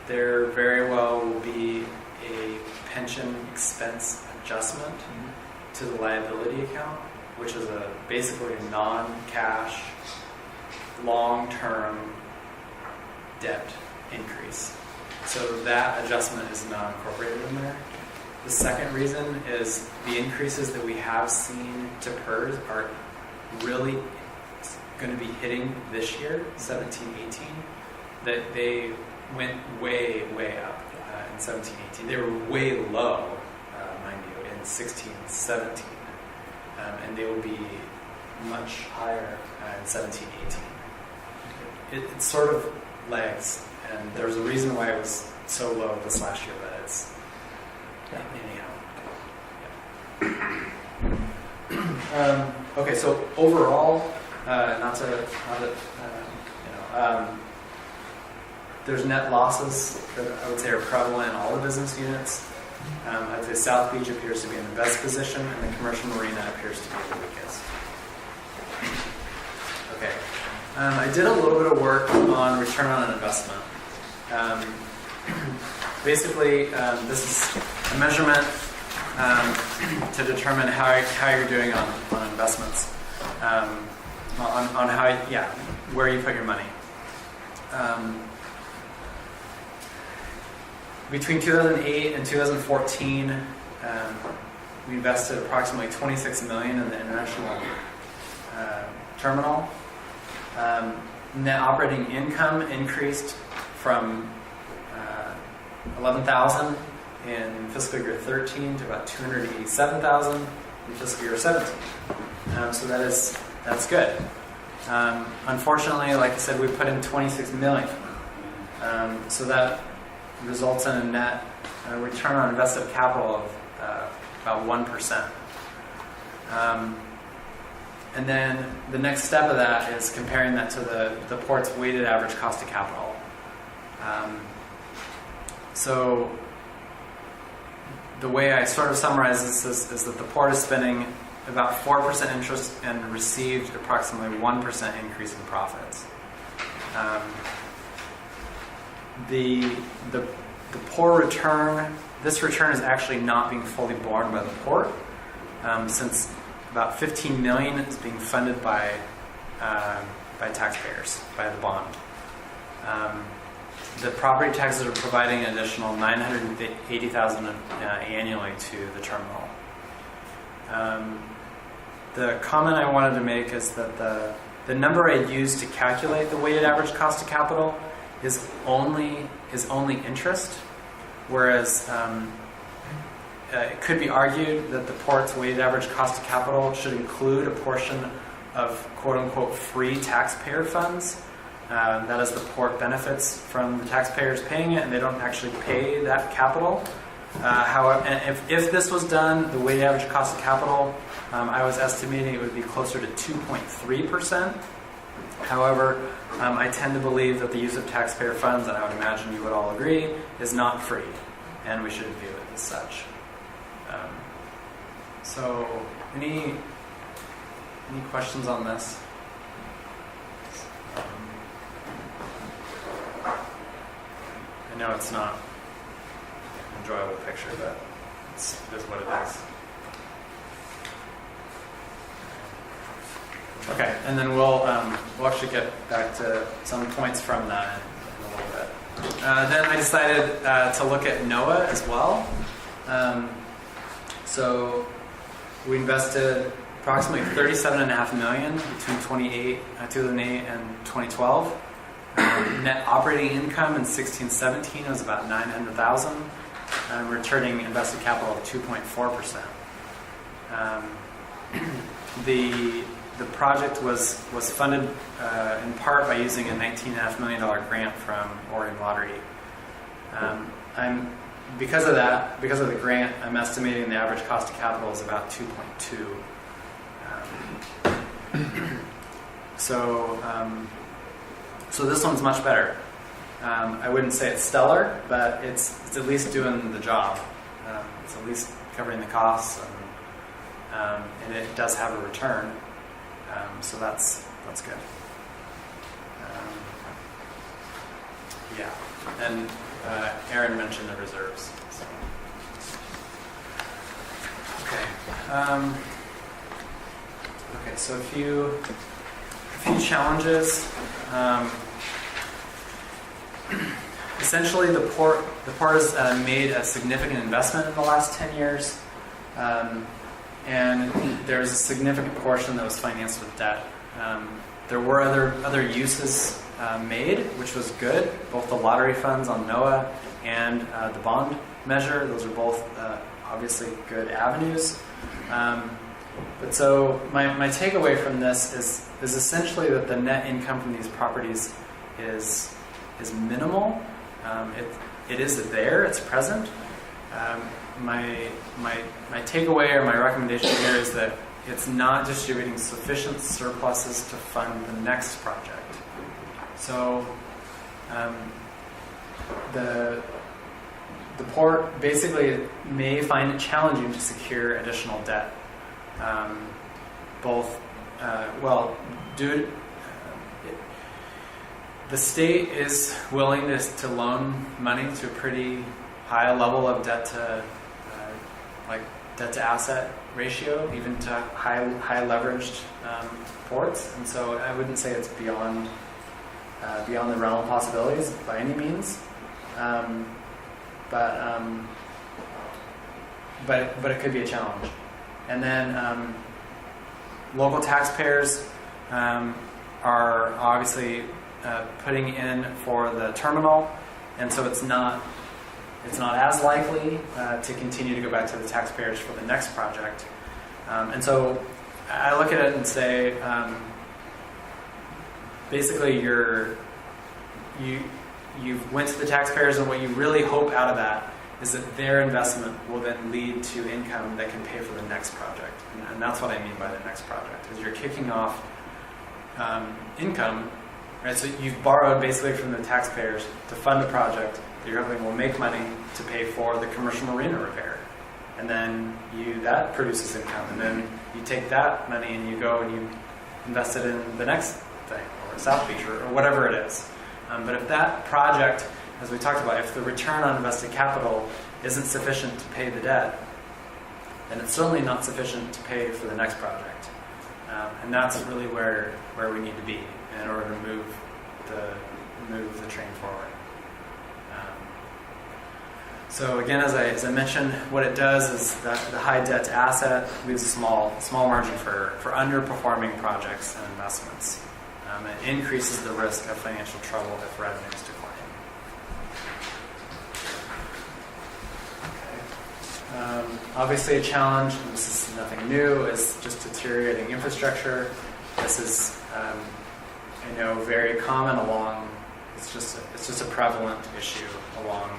there very well will be a pension expense adjustment to the liability account, which is basically a non-cash, long-term debt increase. So that adjustment is not incorporated in there. The second reason is the increases that we have seen to PERS are really going to be hitting this year, 17-18, that they went way, way up in 17-18. They were way low, mind you, in 16-17, and they will be much higher in 17-18. It sort of lags, and there's a reason why it was so low this last year, but it's anyhow. Okay, so overall, there's net losses that I would say are prevalent in all the business units. I'd say South Beach appears to be in the best position, and the commercial marina appears to be the weakest. Okay, I did a little bit of work on return on an investment. Basically, this is a measurement to determine how you're doing on investments, on how, where you put your money. Between 2008 and 2014, we invested approximately $26 million in the international terminal. Net operating income increased from $11,000 in fiscal year 13 to about $287,000 in fiscal year 17. So that's good. Unfortunately, like I said, we put in $26 million. So that results in a net return on invested capital of about 1%. And then the next step of that is comparing that to the port's weighted average cost of capital. So the way I sort of summarize this is that the port is spending about 4% interest and received approximately 1% increase in profits. The poor return, this return is actually not being fully borne by the port, since about $15 million is being funded by taxpayers, by the bond. The property taxes are providing an additional $980,000 annually to the terminal. The comment I wanted to make is that the number I used to calculate the weighted average cost of capital is only interest, whereas it could be argued that the port's weighted average cost of capital should include a portion of quote-unquote free taxpayer funds. That is, the port benefits from the taxpayers paying it, and they don't actually pay that capital. However, and if this was done, the weighted average cost of capital, I was estimating it would be closer to 2.3%. However, I tend to believe that the use of taxpayer funds, and I would imagine you would all agree, is not free, and we should view it as such. So, any questions on this? I know it's not an enjoyable picture, but it is what it is. Okay, and then we'll actually get back to some points from that in a little bit. Then I decided to look at NOAA as well. So we invested approximately $37.5 million between 2008 and 2012. Net operating income in 16-17 was about $900,000, returning invested capital of 2.4%. The project was funded in part by using a $19.5 million grant from Oregon Lottery. Because of the grant, I'm estimating the average cost of capital is about 2.2. So this one's much better. I wouldn't say it's stellar, but it's at least doing the job. It's at least covering the costs, and it does have a return. So that's good. Yeah, and Aaron mentioned the reserves. So. Okay. Okay. So a few challenges. Essentially, the port has made a significant investment in the last 10 years. And there's a significant portion that was financed with debt. There were other uses made, which was good. Both the lottery funds on NOAA and the bond measure; those are both obviously good avenues. But so my takeaway from this is essentially that the net income from these properties is minimal. It is there; it's present. My takeaway or my recommendation here is that it's not distributing sufficient surpluses to fund the next project. So the port basically may find it challenging to secure additional debt. The state is willing to loan money to a pretty high level of debt to asset ratio, even to high leveraged ports, and so I wouldn't say it's beyond the realm of possibilities by any means, but it could be a challenge. And then local taxpayers are obviously putting in for the terminal, and so it's not as likely to continue to go back to the taxpayers for the next project. And so I look at it and say, basically you went to the taxpayers, and what you really hope out of that is that their investment will then lead to income that can pay for the next project. And that's what I mean by the next project, is you're kicking off income, right? So you've borrowed basically from the taxpayers to fund a project that you're hoping will make money to pay for the commercial marina repair. And then that produces income. And then you take that money and you go and you invest it in the next thing, or South Beach, or whatever it is. But if that project, as we talked about, if the return on invested capital isn't sufficient to pay the debt, then it's certainly not sufficient to pay for the next project. And that's really where we need to be in order to move the train forward. So again, as I mentioned, what it does is that the high debt to asset leaves a small margin for underperforming projects and investments. It increases the risk of financial trouble if revenues decline. Obviously, a challenge, and this is nothing new, is just deteriorating infrastructure. This is, I know, very common along. It's just a prevalent issue along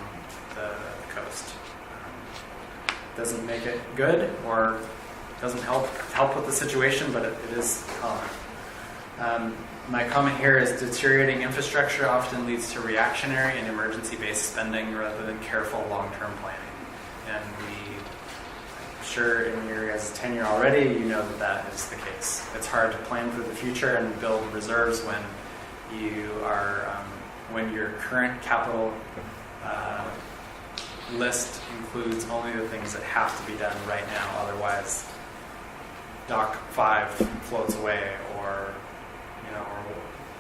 the coast. Doesn't make it good or doesn't help with the situation, but it is common. My comment here is deteriorating infrastructure often leads to reactionary and emergency-based spending rather than careful long-term planning. And I'm sure in your guys' tenure already, you know that is the case. It's hard to plan for the future and build reserves when when your current capital list includes only the things that have to be done right now. Otherwise, Dock 5 floats away, or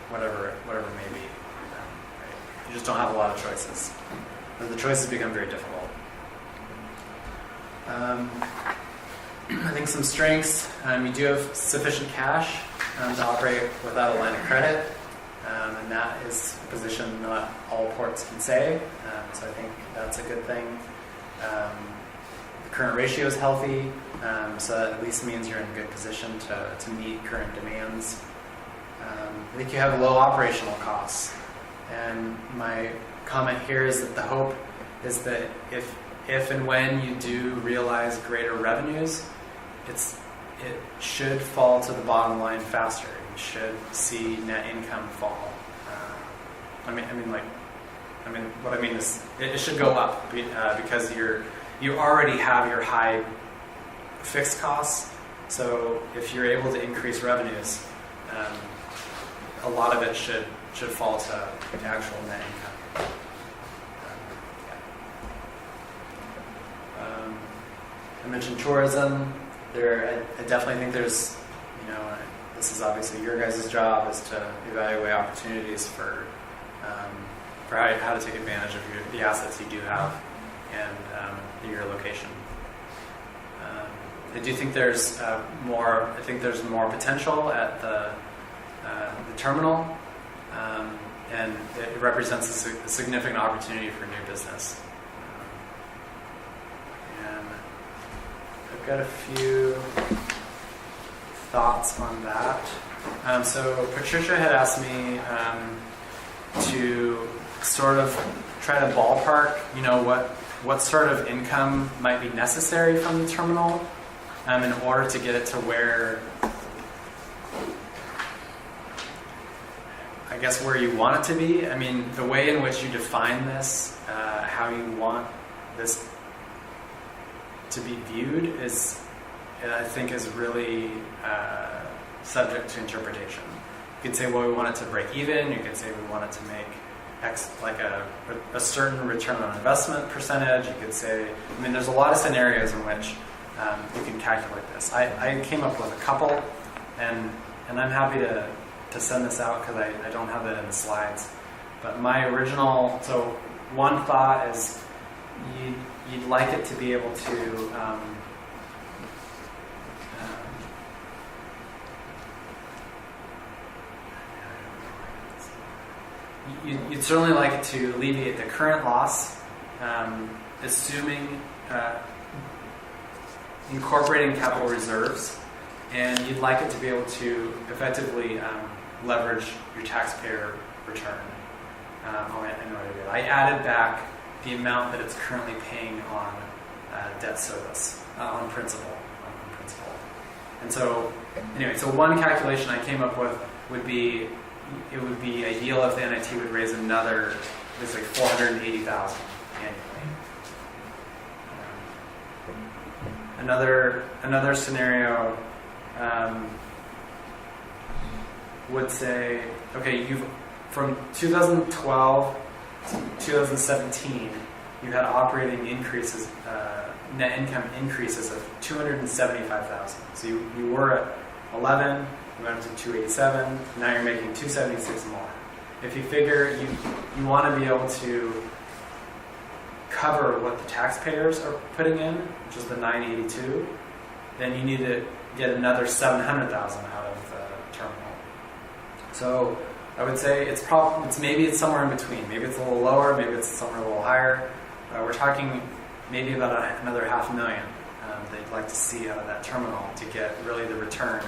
whatever it may be. Right? You just don't have a lot of choices. But the choices become very difficult. I think some strengths. You do have sufficient cash to operate without a line of credit, and that is a position not all ports can say. So I think that's a good thing. The current ratio is healthy, so that at least means you're in a good position to meet current demands. I think you have low operational costs, and my comment here is that the hope is that if and when you do realize greater revenues, it should fall to the bottom line faster. You should see net income fall. What I mean is it should go up because you already have your high fixed costs. So if you're able to increase revenues, a lot of it should fall to actual net income. I mentioned tourism. I definitely think there's, this is obviously your guys' job, is to evaluate opportunities for how to take advantage of the assets you do have and your location. I do think there's more. I think there's more potential at the terminal, and it represents a significant opportunity for new business. And I've got a few thoughts on that. So Patricia had asked me to sort of try to ballpark, what sort of income might be necessary from the terminal in order to get it to where, I guess, where you want it to be. I mean, the way in which you define this, how you want this to be viewed is, I think, is really subject to interpretation. You could say, well, we want it to break even. You could say we want it to make X, like a certain return on investment percentage. You could say, there's a lot of scenarios in which you can calculate this. I came up with a couple, and I'm happy to send this out because I don't have that in the slides. But my original, so one thought is you'd like it to be able to you'd certainly like it to alleviate the current loss, assuming incorporating capital reserves, and you'd like it to be able to effectively leverage your taxpayer return. I added back the amount that it's currently paying on debt service, on principal. And so, anyway, so one calculation I came up with would be, it would be ideal if the NIT would raise another, it's like $480,000 annually. Another scenario would say, okay, from 2012 to 2017, you've had operating increases, net income increases of $275,000. So you were at 11, you went up to 287, now you're making 276 more. If you figure you want to be able to cover what the taxpayers are putting in, which is the 982, then you need to get another 700,000 out of the terminal. So I would say maybe it's somewhere in between. Maybe it's a little lower, maybe it's somewhere a little higher. We're talking maybe about another $500,000 they'd like to see out of that terminal to get really the return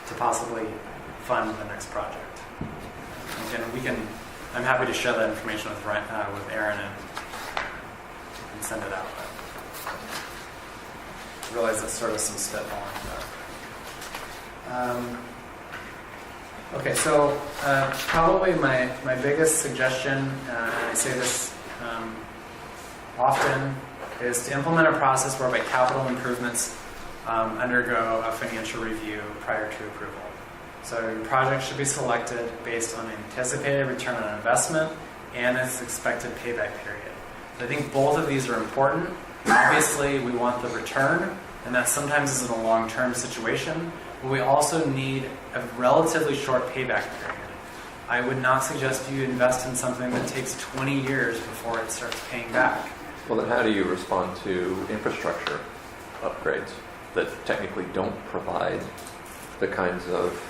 to possibly fund the next project. Again, I'm happy to share that information with Aaron and send it out. But I realize that's sort of some spitballing. Okay, so probably my biggest suggestion, and I say this often, is to implement a process whereby capital improvements undergo a financial review prior to approval. So your project should be selected based on anticipated return on investment and its expected payback period. So I think both of these are important. Obviously, we want the return, and that sometimes is in a long-term situation, but we also need a relatively short payback period. I would not suggest you invest in something that takes 20 years before it starts paying back. Well, then how do you respond to infrastructure upgrades that technically don't provide the kinds of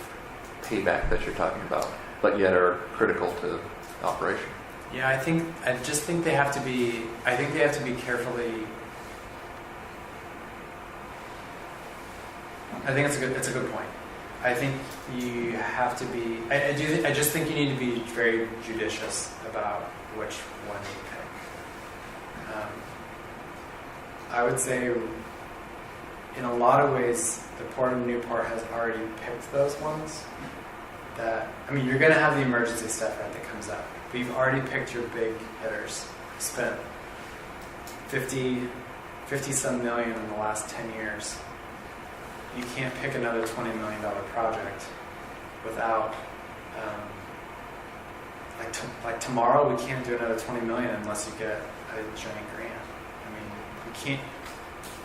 payback that you're talking about, but yet are critical to operation? Yeah, I just think they have to be carefully. I think it's a good point. I think you have to be. I just think you need to be very judicious about which one you pick. I would say, in a lot of ways, the Port of Newport has already picked those ones. You're going to have the emergency stuff that comes up, but you've already picked your big hitters. Spent 50-some million in the last 10 years. You can't pick another $20 million project without, like tomorrow, we can't do another $20 million unless you get a giant grant. We can't.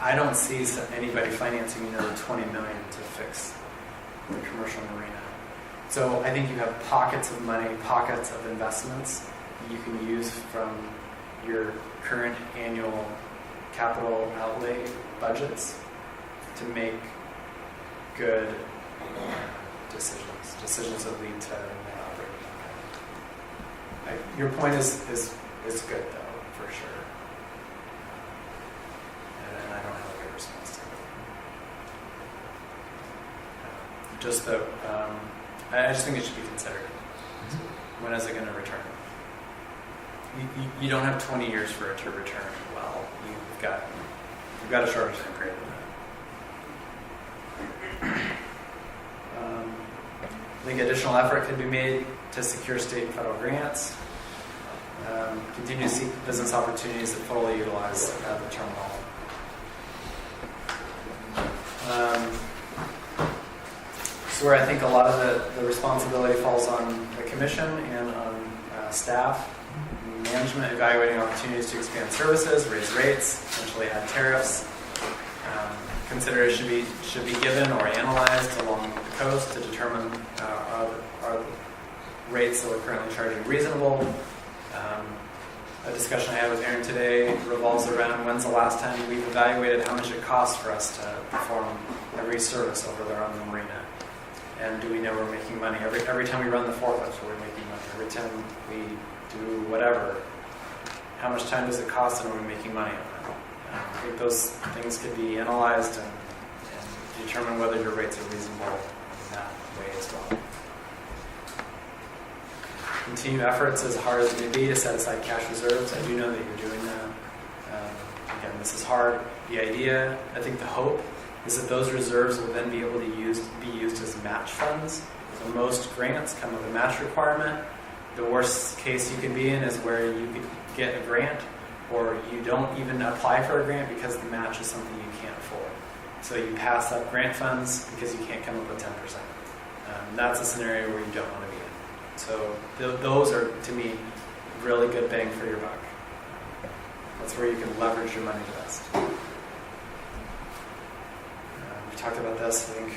I don't see anybody financing another $20 million to fix the commercial marina. So I think you have pockets of money, pockets of investments you can use from your current annual capital outlay budgets to make good decisions that lead to net operating income. Your point is good, though, for sure. And I don't have a good response to it. Just that I just think it should be considered. When is it going to return? You don't have 20 years for it to return well. You've got a shorter time period than that. I think additional effort could be made to secure state and federal grants. Continue to seek business opportunities that fully utilize the terminal. So where I think a lot of the responsibility falls on the commission and on staff. Management evaluating opportunities to expand services, raise rates, potentially add tariffs. Consideration should be given or analyzed along the coast to determine are the rates that we're currently charging reasonable. A discussion I had with Aaron today revolves around when's the last time we've evaluated how much it costs for us to perform every service over there on the marina. And do we know we're making money? Every time we run the forklifts, we're making money. Every time we do whatever, how much time does it cost and are we making money on it? I think those things could be analyzed and determine whether your rates are reasonable in that way as well. Continue efforts as hard as it may be to set aside cash reserves. I do know that you're doing that. Again, this is hard. The idea, I think the hope, is that those reserves will then be able to be used as match funds. So most grants come with a match requirement. The worst case you could be in is where you could get a grant or you don't even apply for a grant because the match is something you can't afford. So you pass up grant funds because you can't come up with 10%. That's a scenario where you don't want to be in. So those are, to me, really good bang for your buck. That's where you can leverage your money the best. We talked about this, I think,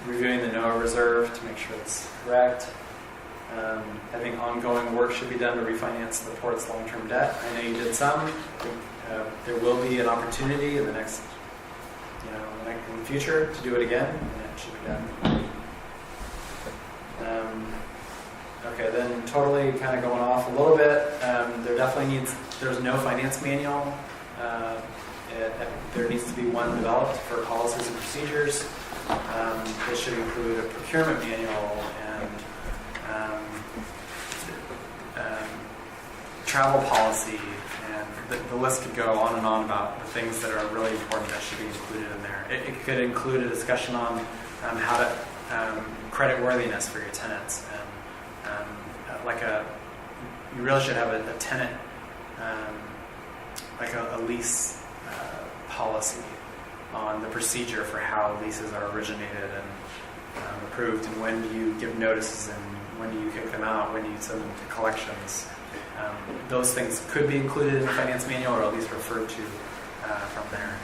reviewing the NOAA reserve to make sure it's correct. I think ongoing work should be done to refinance the port's long-term debt. I know you did some. There will be an opportunity in the next, in the future to do it again, and it should be done. Okay, then totally kind of going off a little bit. There's no finance manual there needs to be one developed for policies and procedures. This should include a procurement manual and travel policy, and the list could go on and on about the things that are really important that should be included in there. It could include a discussion on how to credit worthiness for your tenants, and you really should have a tenant, like a lease policy on the procedure for how leases are originated and approved, and when do you give notices, and when do you kick them out, when do you send them to collections. Those things could be included in the finance manual, or at least referred to from there.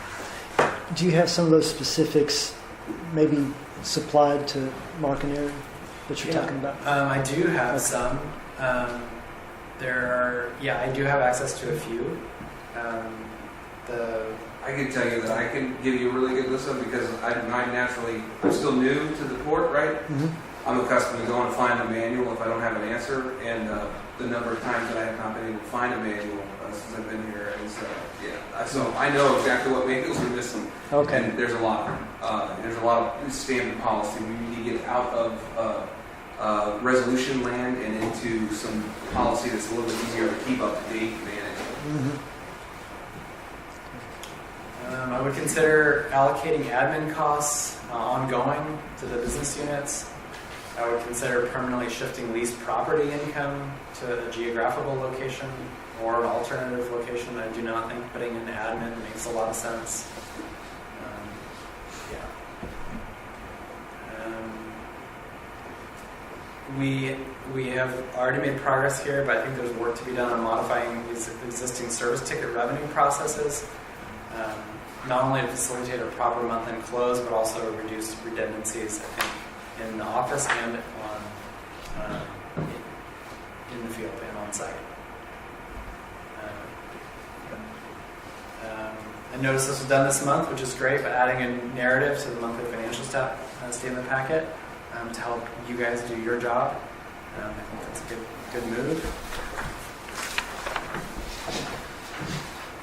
Do you have some of those specifics maybe supplied to Mark and Aaron that you're talking about? I do have some. I do have access to a few. I can tell you that I can give you a really good list of them because I'm still new to the port, right? Mhm. I'm accustomed to go and find a manual if I don't have an answer, and the number of times that I have not been able to find a manual since I've been here is, so I know exactly what manuals are missing. Okay. And there's a lot. There's a lot of standard policy. We need to get out of resolution land and into some policy that's a little bit easier to keep up to date and manage. Mhm. I would consider allocating admin costs ongoing to the business units. I would consider permanently shifting leased property income to a geographical location or an alternative location. I do not think putting in admin makes a lot of sense. We have already made progress here, but I think there's work to be done on modifying these existing service ticket revenue processes, not only to facilitate a proper month-end close, but also reduce redundancies, I think, in the office and in the field and on site. I noticed this was done this month, which is great, but adding a narrative to the monthly financial statement packet to help you guys do your job. I think that's a good move.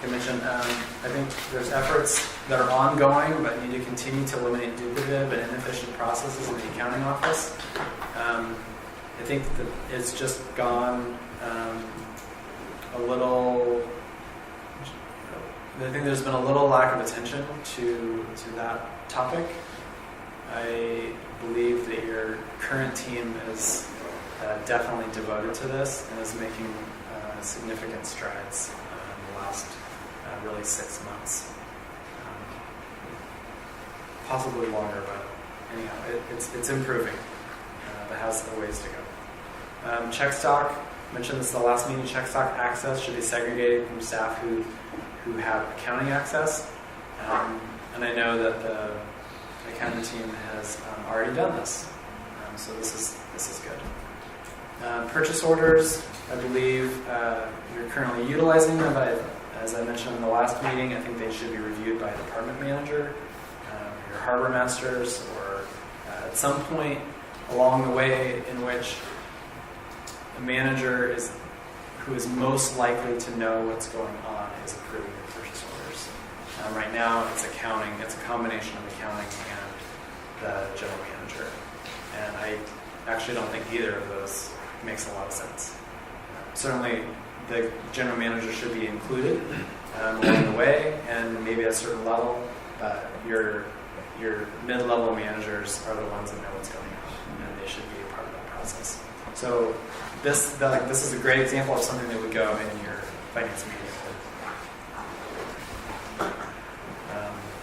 I mentioned, I think there's efforts that are ongoing but need to continue to eliminate duplicative and inefficient processes in the accounting office. I think that it's just gone a little. I think there's been a little lack of attention to that topic. I believe that your current team is definitely devoted to this and is making significant strides in the last really 6 months. Possibly longer, but anyhow, it's improving, but has a ways to go. Check stock, mentioned this in the last meeting, check stock access should be segregated from staff who have accounting access. And I know that the accounting team has already done this. So this is good. Purchase orders, I believe you're currently utilizing them, but as I mentioned in the last meeting, I think they should be reviewed by a department manager, your harbor masters, or at some point along the way in which a manager who is most likely to know what's going on is approving the purchase orders. Right now, it's accounting. It's a combination of accounting and the general manager. And I actually don't think either of those makes a lot of sense. Certainly, the general manager should be included along the way, and maybe at a certain level, but your mid-level managers are the ones that know what's going on, and they should be a part of that process. So this is a great example of something that would go in your finance meeting.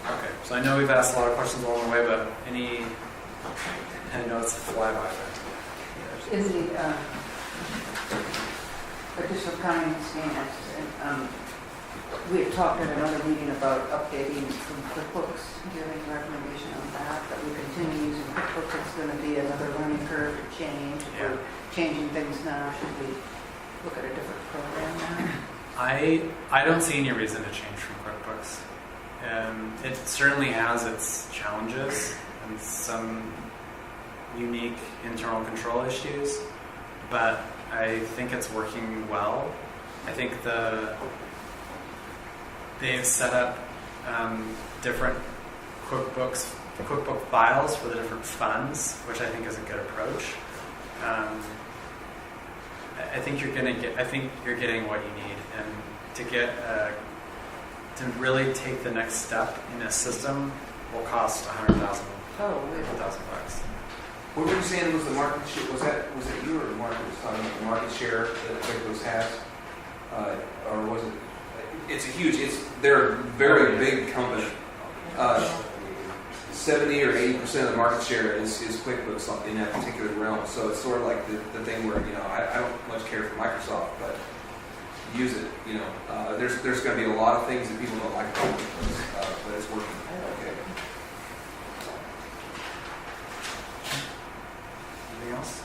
Okay, so I know we've asked a lot of questions along the way, but I know it's a flyby, but In the additional accounting standards, we had talked at another meeting about updating from QuickBooks. Do you have any recommendation on that? That we continue using QuickBooks? It's going to be another learning curve to change. If we're changing things now, should we look at a different program now? I don't see any reason to change from QuickBooks. It certainly has its challenges and some unique internal control issues, but I think it's working well. I think they've set up different QuickBook files for the different funds, which I think is a good approach. I think you're getting what you need, and to to really take the next step in a system will cost $100,000. Oh, wait. $1,000. What were you saying was the market share? Was that you or the market was talking about the market share that QuickBooks has? Or was it? It's a huge. They're a very big company. 70 or 80% of the market share is QuickBooks in that particular realm. So it's sort of like the thing where I don't much care for Microsoft, but use it. There's going to be a lot of things that people don't like about QuickBooks, but it's working. Okay. Anything else?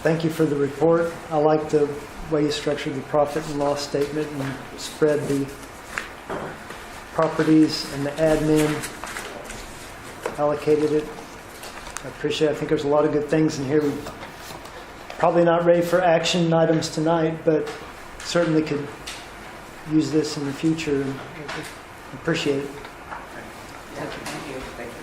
Thank you for the report. I like the way you structured the profit and loss statement and spread the properties and the admin, allocated it. I appreciate it. I think there's a lot of good things in here. We're probably not ready for action items tonight, but certainly could use this in the future. And I appreciate it. Thank you. Thank you.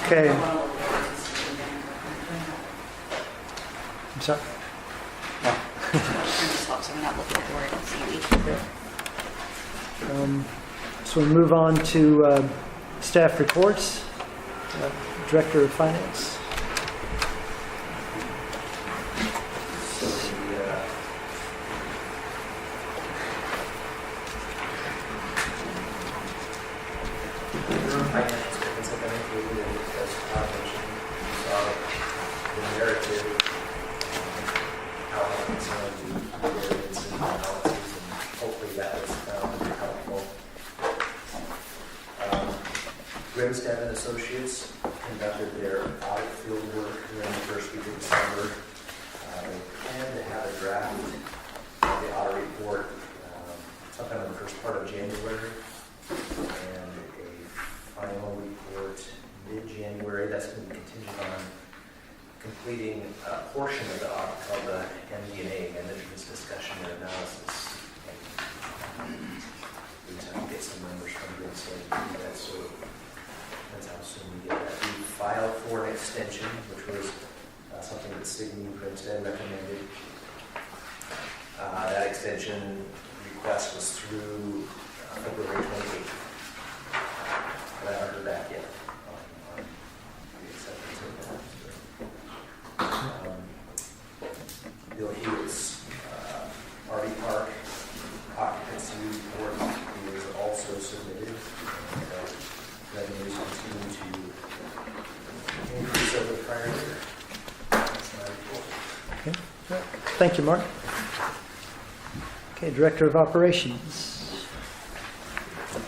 Okay. I'm sorry. So we're not looking for it. So we move on to staff reports. Director of Finance. Grimstad and Associates conducted their audit field work during the first week of December. They plan to have a draft of the audit report sometime in the first part of January, and a final report mid-January. That's going to be contingent on completing a portion of the audit called the MD&A, Management's Discussion and Analysis. We just have to get some numbers from Grimstad to do that, so that's how soon we get that. We filed for an extension, which was something that Signe Grimstad recommended. That extension request was through February 28th. But I haven't heard back yet on the acceptance of that. Bill Hewitt's RV Park occupancy report is also submitted. Revenues continue to increase over the prior year. That's my report. Okay. Thank you, Mark. Okay, Director of Operations. Let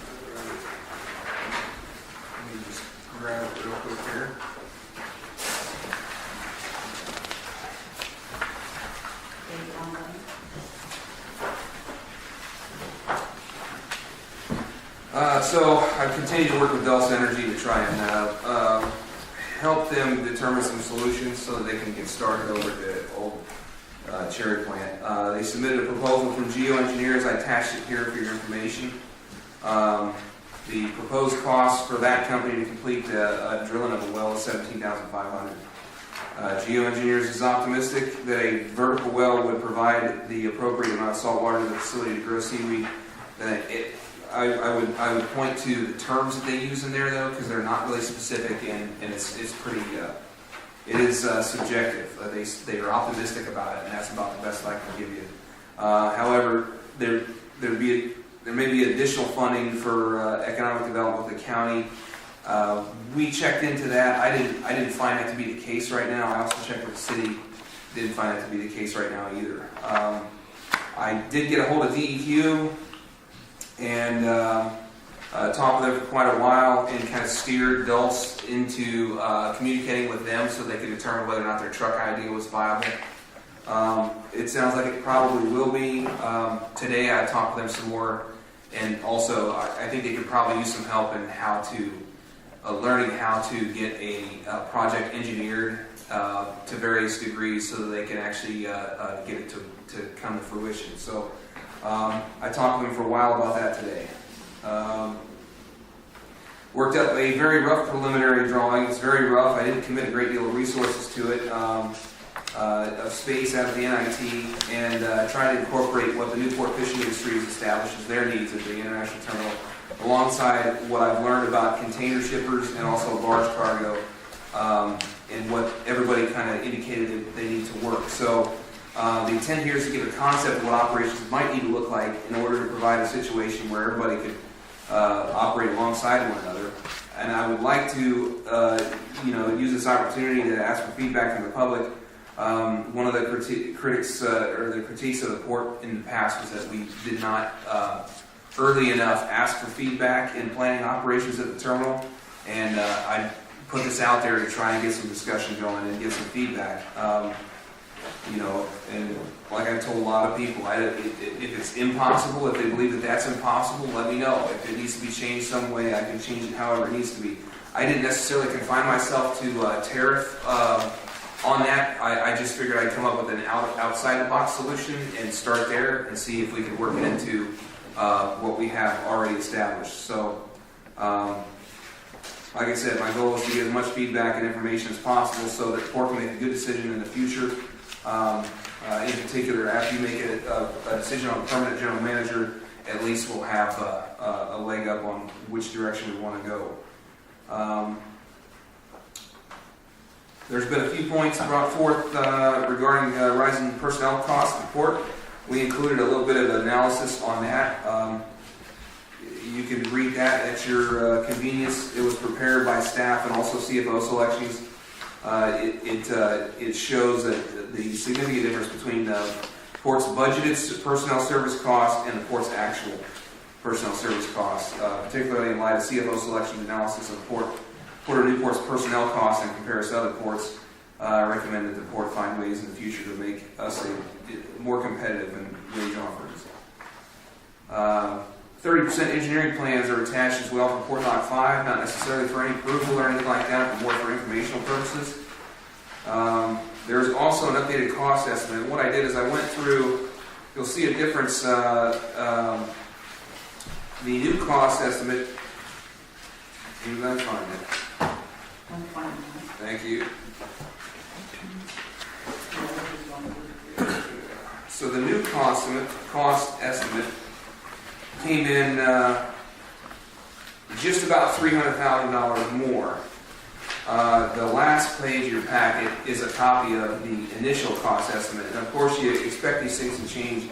me just grab it real quick here. So I continue to work with Dulce Energy to try and help them determine some solutions so that they can get started over at the old cherry plant. They submitted a proposal from Geoengineers. I attached it here for your information. The proposed cost for that company to complete a drilling of a well is $17,500. Geoengineers is optimistic that a vertical well would provide the appropriate amount of salt water to the facility to grow seaweed. I would point to the terms that they use in there, though, because they're not really specific, and it's pretty it is subjective. They are optimistic about it, and that's about the best I can give you. However, there may be additional funding for economic development of the county. We checked into that. I didn't find that to be the case right now. I also checked with the city. Didn't find that to be the case right now either. I did get a hold of DEQ and talked with them for quite a while and kind of steered Dulce into communicating with them so they could determine whether or not their truck idea was viable. It sounds like it probably will be. Today I talked with them some more, and also I think they could probably use some help in how to learning how to get a project engineered to various degrees so that they can actually get it to come to fruition. So I talked to them for a while about that today. Worked up a very rough preliminary drawing. It's very rough. I didn't commit a great deal of resources to it, of space out of the NIT, and try to incorporate what the Newport Fishing Industry has established as their needs at the international terminal, alongside what I've learned about container shippers and also barge cargo, and what everybody kind of indicated that they need to work. So the intent here is to give a concept of what operations might need to look like in order to provide a situation where everybody could operate alongside one another. And I would like to use this opportunity to ask for feedback from the public. One of the critiques or the critiques of the port in the past was that we did not early enough ask for feedback in planning operations at the terminal, and I put this out there to try and get some discussion going and get some feedback. And like I told a lot of people, if it's impossible, if they believe that that's impossible, let me know. If it needs to be changed some way, I can change it however it needs to be. I didn't necessarily confine myself to tariff on that. I just figured I'd come up with an outside-the-box solution and start there and see if we could work it into what we have already established. So, like I said, my goal is to get as much feedback and information as possible so that the port can make a good decision in the future. In particular, after you make a decision on a permanent general manager, at least we'll have a leg up on which direction we want to go. There's been a few points brought forth regarding rising personnel costs at the port. We included a little bit of analysis on that. You can read that at your convenience. It was prepared by staff and also CFO selections. It shows that the significant difference between the port's budgeted personnel service cost and the port's actual personnel service cost, particularly in light of CFO selection analysis of Port of Newport's personnel costs in comparison to other ports. I recommend that the port find ways in the future to make us more competitive in wage offerings. 30% engineering plans are attached as well for Port Dock 5, not necessarily for any approval or anything like that, but more for informational purposes. There's also an updated cost estimate. What I did is I went through, you'll see a difference. The new cost estimate, you can find it. Thank you. So the new cost estimate came in just about $300,000 more. The last page of your packet is a copy of the initial cost estimate. And of course, you expect these things to change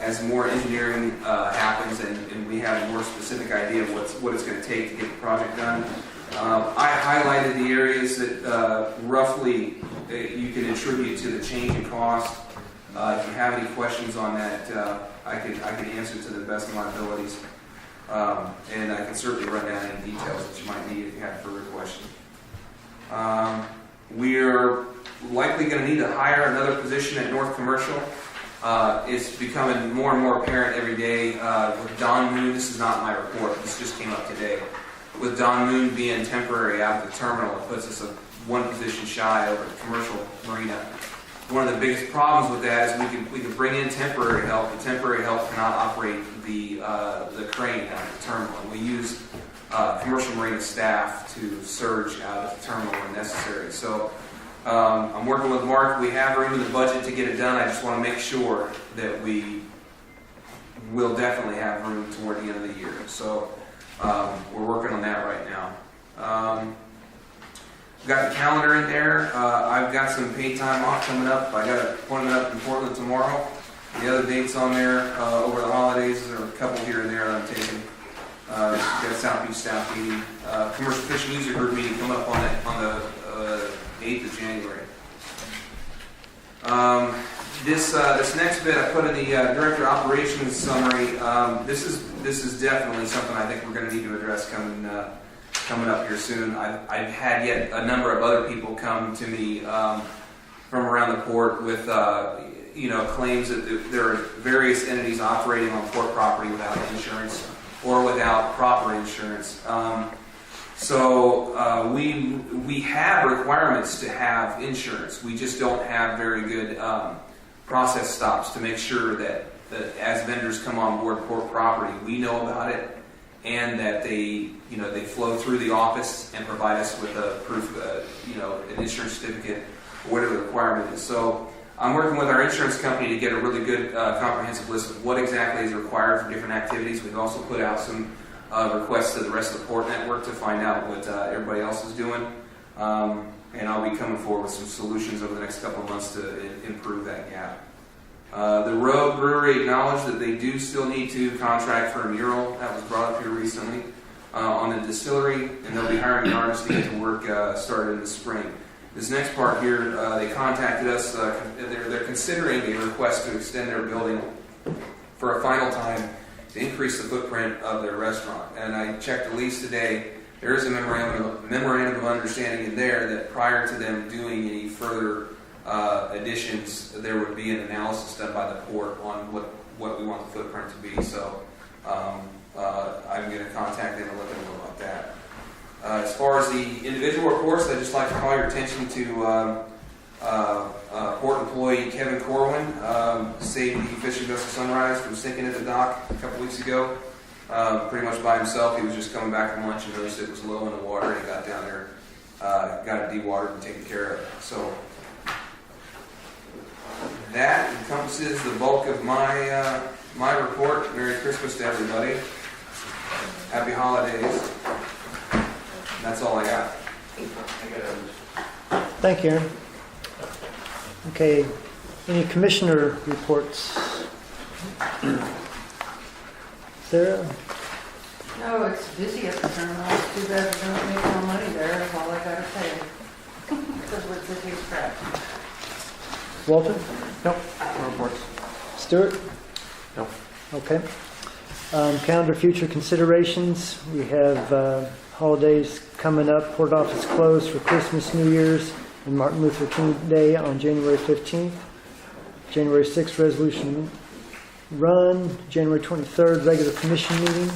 as more engineering happens and we have a more specific idea of what it's going to take to get the project done. I highlighted the areas that roughly you can attribute to the change in cost. If you have any questions on that, I can answer to the best of my abilities. And I can certainly run down any details that you might need if you have further questions. We're likely going to need to hire another position at North Commercial. It's becoming more and more apparent every day with Don Moon. This is not my report. This just came up today. With Don Moon being temporary out of the terminal, it puts us one position shy over the commercial marina. One of the biggest problems with that is we can bring in temporary help. The temporary help cannot operate the crane out of the terminal. We use commercial marina staff to surge out of the terminal when necessary. So I'm working with Mark. We have room in the budget to get it done. I just want to make sure that we will definitely have room toward the end of the year. So we're working on that right now. We've got the calendar in there. I've got some paid time off coming up. I got an appointment up in Portland tomorrow. The other dates on there over the holidays are a couple here and there that I'm taking. Got Southeast Staff meeting, Commercial Fishing User Group meeting coming up on the 8th of January. This next bit I put in the Director of Operations summary. This is definitely something I think we're going to need to address coming up here soon. I've had yet a number of other people come to me from around the port with claims that there are various entities operating on port property without insurance or without proper insurance. So we have requirements to have insurance. We just don't have very good process stops to make sure that as vendors come on board port property, we know about it, and that they flow through the office and provide us with a proof, an insurance certificate, or whatever the requirement is. So I'm working with our insurance company to get a really good comprehensive list of what exactly is required for different activities. We've also put out some requests to the rest of the port network to find out what everybody else is doing. And I'll be coming forward with some solutions over the next couple of months to improve that gap. The Rogue Brewery acknowledged that they do still need to contract for a mural that was brought up here recently on the distillery, and they'll be hiring an artist to get to work started in the spring. This next part here, they contacted us. They're considering a request to extend their building for a final time to increase the footprint of their restaurant. And I checked the lease today. There is a memorandum of understanding in there that prior to them doing any further additions, there would be an analysis done by the port on what we want the footprint to be. So I'm going to contact them and let them know about that. As far as the individual reports, I'd just like to call your attention to port employee Kevin Corwin. Saved the fishing vessel Sunrise from sinking at the dock a couple weeks ago. Pretty much by himself. He was just coming back from lunch and noticed it was low in the water, and he got down there, got it dewatered and taken care of. So that encompasses the bulk of my report. Merry Christmas to everybody. Happy holidays. That's all I got. Thank you, Aaron. Okay, any commissioner reports? Sarah? No, it's busy at the terminal. It's too bad we don't make no money there, is all I gotta say. Because we're busy as crap. Walter? Nope. No reports. Stuart? No. Okay. Calendar future considerations. We have holidays coming up. Port office closed for Christmas, New Year's, and Martin Luther King Day on January 15th. January 6th, resolution run. January 23rd, regular commission meeting.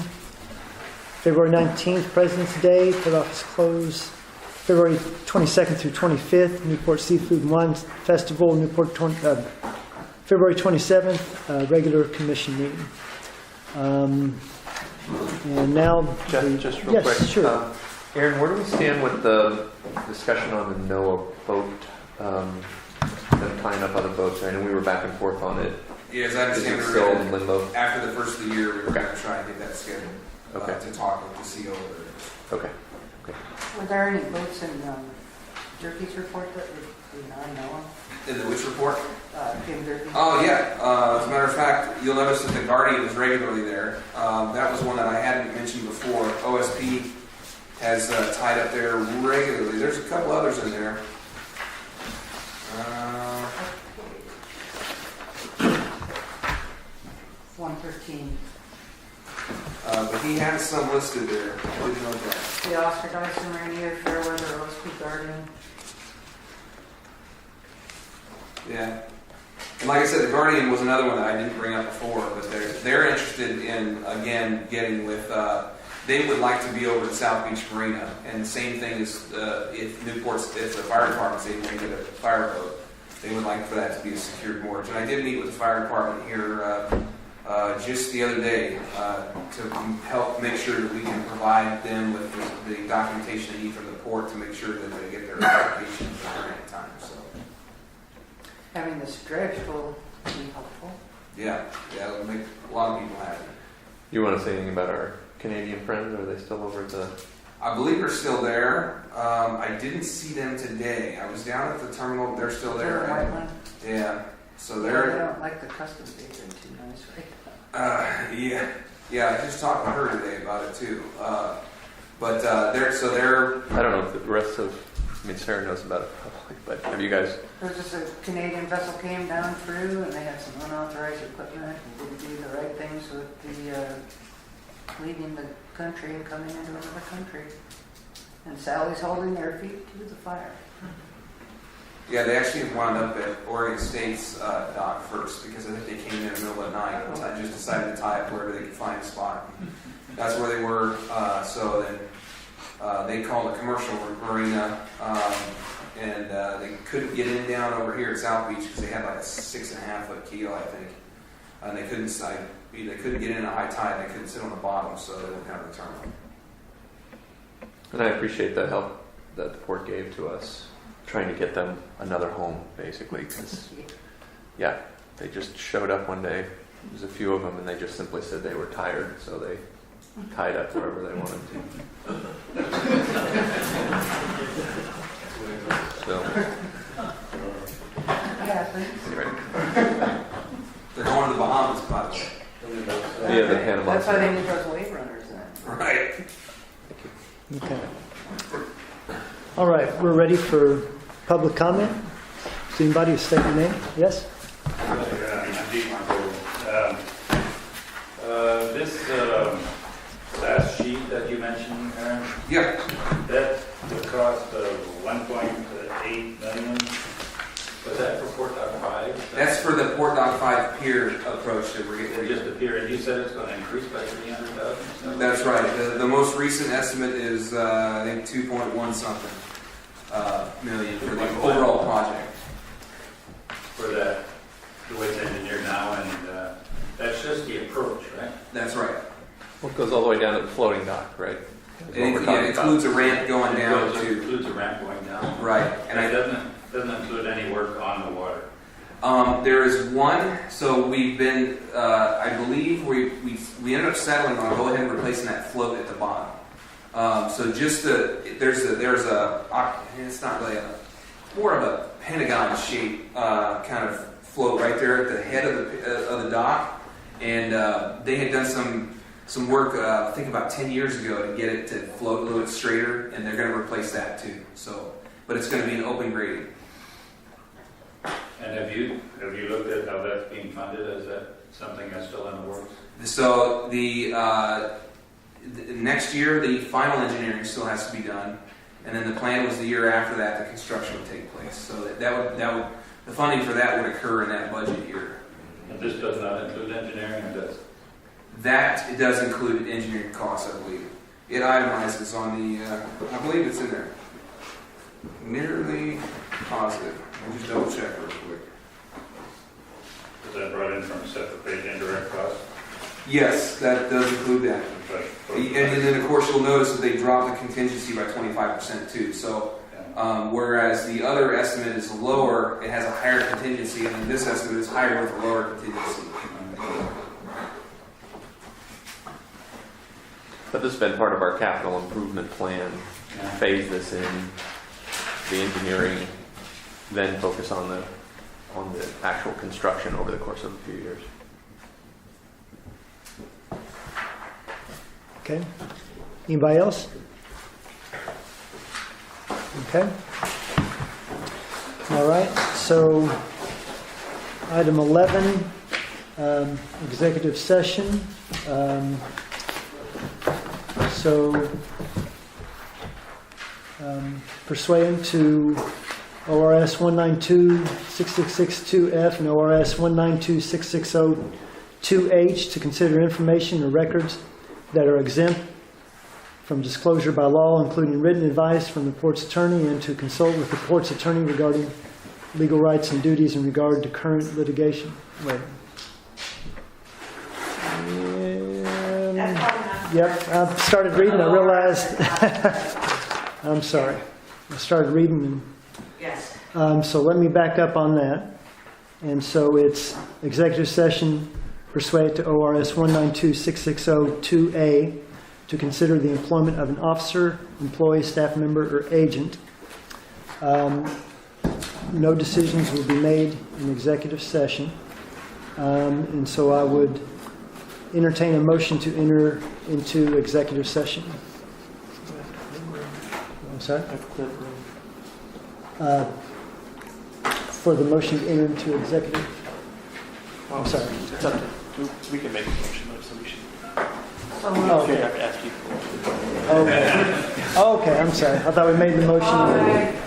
February 19th, President's Day. Port office closed. February 22nd through 25th, Newport Seafood and Wine Festival. February 27th, regular commission meeting. And now, Just real yes, quick. sure. Aaron, where do we stand with the discussion on the NOAA boat, them tying up other boats? I know we were back and forth on it. Yeah, as I Is understand it it, still in limbo? after the first of the year, we were Okay. going to try and get that scheduled to talk with the CO. Okay. Were there any boats in Durkee's report that we not know of? In the which report? Jim Durkee? Oh, yeah. As a matter of fact, you'll notice that the Guardian is regularly there. That was one that I hadn't mentioned before. OSP has tied up there regularly. There's a couple others in there. 113. But he has some listed there. I didn't know that. The Oscar Dyson Rainier, Fairweather, OSP Guardian. Yeah. And like I said, the Guardian was another one that I didn't bring up before, but they're interested in, again, getting with, they would like to be over at South Beach Marina. And the same thing is if the fire department's able to get a fire boat, they would like for that to be a secured moorage. And I did meet with the fire department here just the other day to help make sure that we can provide them with the documentation they need from the port to make sure that they get their application for grant time. So. Having this dredge will be helpful. Yeah, it'll make a lot of people happy. You want to say anything about our Canadian friends? Are they still over at the... I believe they're still there. I didn't see them today. I was down at the terminal. They're still there. They're Whiteland. Yeah. So They they're... don't like the customs agent too nice, right? Yeah, I just talked to her today about it too. But they're... I don't know if the rest of... I mean, Sarah knows about it probably, but have you guys... There's just a Canadian vessel came down through and they had some unauthorized equipment and didn't do the right things with the leaving the country and coming into another country. And Sally's holding their feet to the fire. Yeah, they actually wound up at Oregon State's dock first because I think they came in the middle of the night and I just decided to tie up wherever they could find a spot. That's where they were. So then They call it commercial marina, and they couldn't get in down over here at South Beach because they had like a 6.5 foot keel, I think. And they couldn't get in at high tide. They couldn't sit on the bottom, so they wouldn't have the terminal. And I appreciate the help that the port gave to us, trying to get them another home, basically. Because, yeah, they just showed up one day. There's a few of them, and they just simply said they were tired, so they tied up wherever they wanted to. So, anyway. They're going to the Bahamas, by the way. Yeah, the Panama. That's why they need those wave runners then. Right. Okay. All right, we're ready for public comment. Does anybody state your name? Yes? I'm Dean Marco. This last sheet that you mentioned, Aaron, Yeah. that the cost of 1.8 million, was that for Port Dock 5? That's for the Port Dock 5 pier approach that we're It getting. just appeared, and you said it's going to increase by 300,000? That's right. The most recent estimate is, I think, 2.1 something million for the overall project. For that, the way it's engineered now, and that's just the approach, right? That's right. Well, it goes all the way down to the floating dock, right? Is what we're It talking includes about. a ramp going down It to, includes a ramp going down. right. And And it doesn't include any work on the water. there is one, so we've been, I believe we ended up settling on go ahead and replacing that float at the bottom. So just there's a, it's not really more of a pentagon shape kind of float right there at the head of the dock. And they had done some work, I think about 10 years ago, to get it to float a little bit straighter, and they're going to replace that too. So, but it's going to be an open grading. And have you looked at how that's being funded? Is that something that's still in the works? So the next year, the final engineering still has to be done, and then the plan was the year after that the construction would take place. So that would the funding for that would occur in that budget year. And this does not include engineering, or does? That it does include engineering costs, I believe. It itemizes on the, I believe it's in there. Nearly positive. Let me just double check real quick. Is that brought in from a separate page, indirect costs? Yes, that does include that. But- And then, of course, you'll notice that they dropped the contingency by 25% too. So, whereas the other estimate is lower, it has a higher contingency, and then this estimate is higher with a lower contingency. But this has been part of our capital improvement plan. Phase this in, the engineering, then focus on the actual construction over the course of a few years. Okay. Anybody else? Okay. All right. So, item 11, executive session. Pursuant to ORS 192-6662F and ORS 192-6602H, to consider information or records that are exempt from disclosure by law, including written advice from the port's attorney, and to consult with the port's attorney regarding legal rights and duties in regard to current litigation. Wait. That's all enough. Yep, I started reading, I realized, I'm sorry. I started reading and Yes. so let me back up on that. And so it's executive session pursuant to ORS 192-6602A to consider the employment of an officer, employee, staff member, or agent. No decisions will be made in executive session. And so I would entertain a motion to enter into executive session. I'm sorry? For the motion to enter into executive. I'm sorry. It's up to, we can make a motion, so we should, Oh, we okay. have to ask you. Okay. Okay, I'm sorry. I thought we made the motion.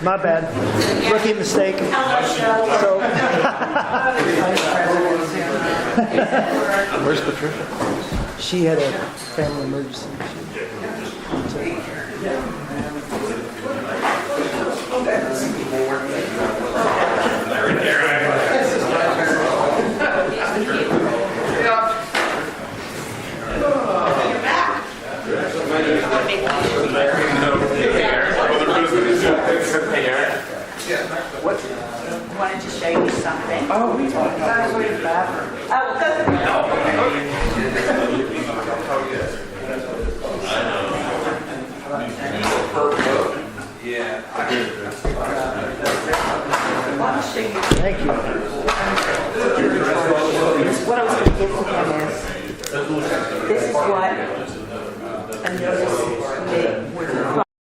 My bad. Rookie mistake. Hello, Joe. So, Where's Patricia? she had a family emergency. So- Wanted to show you something. Oh, we talked about it in the bathroom. Yeah. Want to show you Thank you. what I was going to give to him is, this is what a notice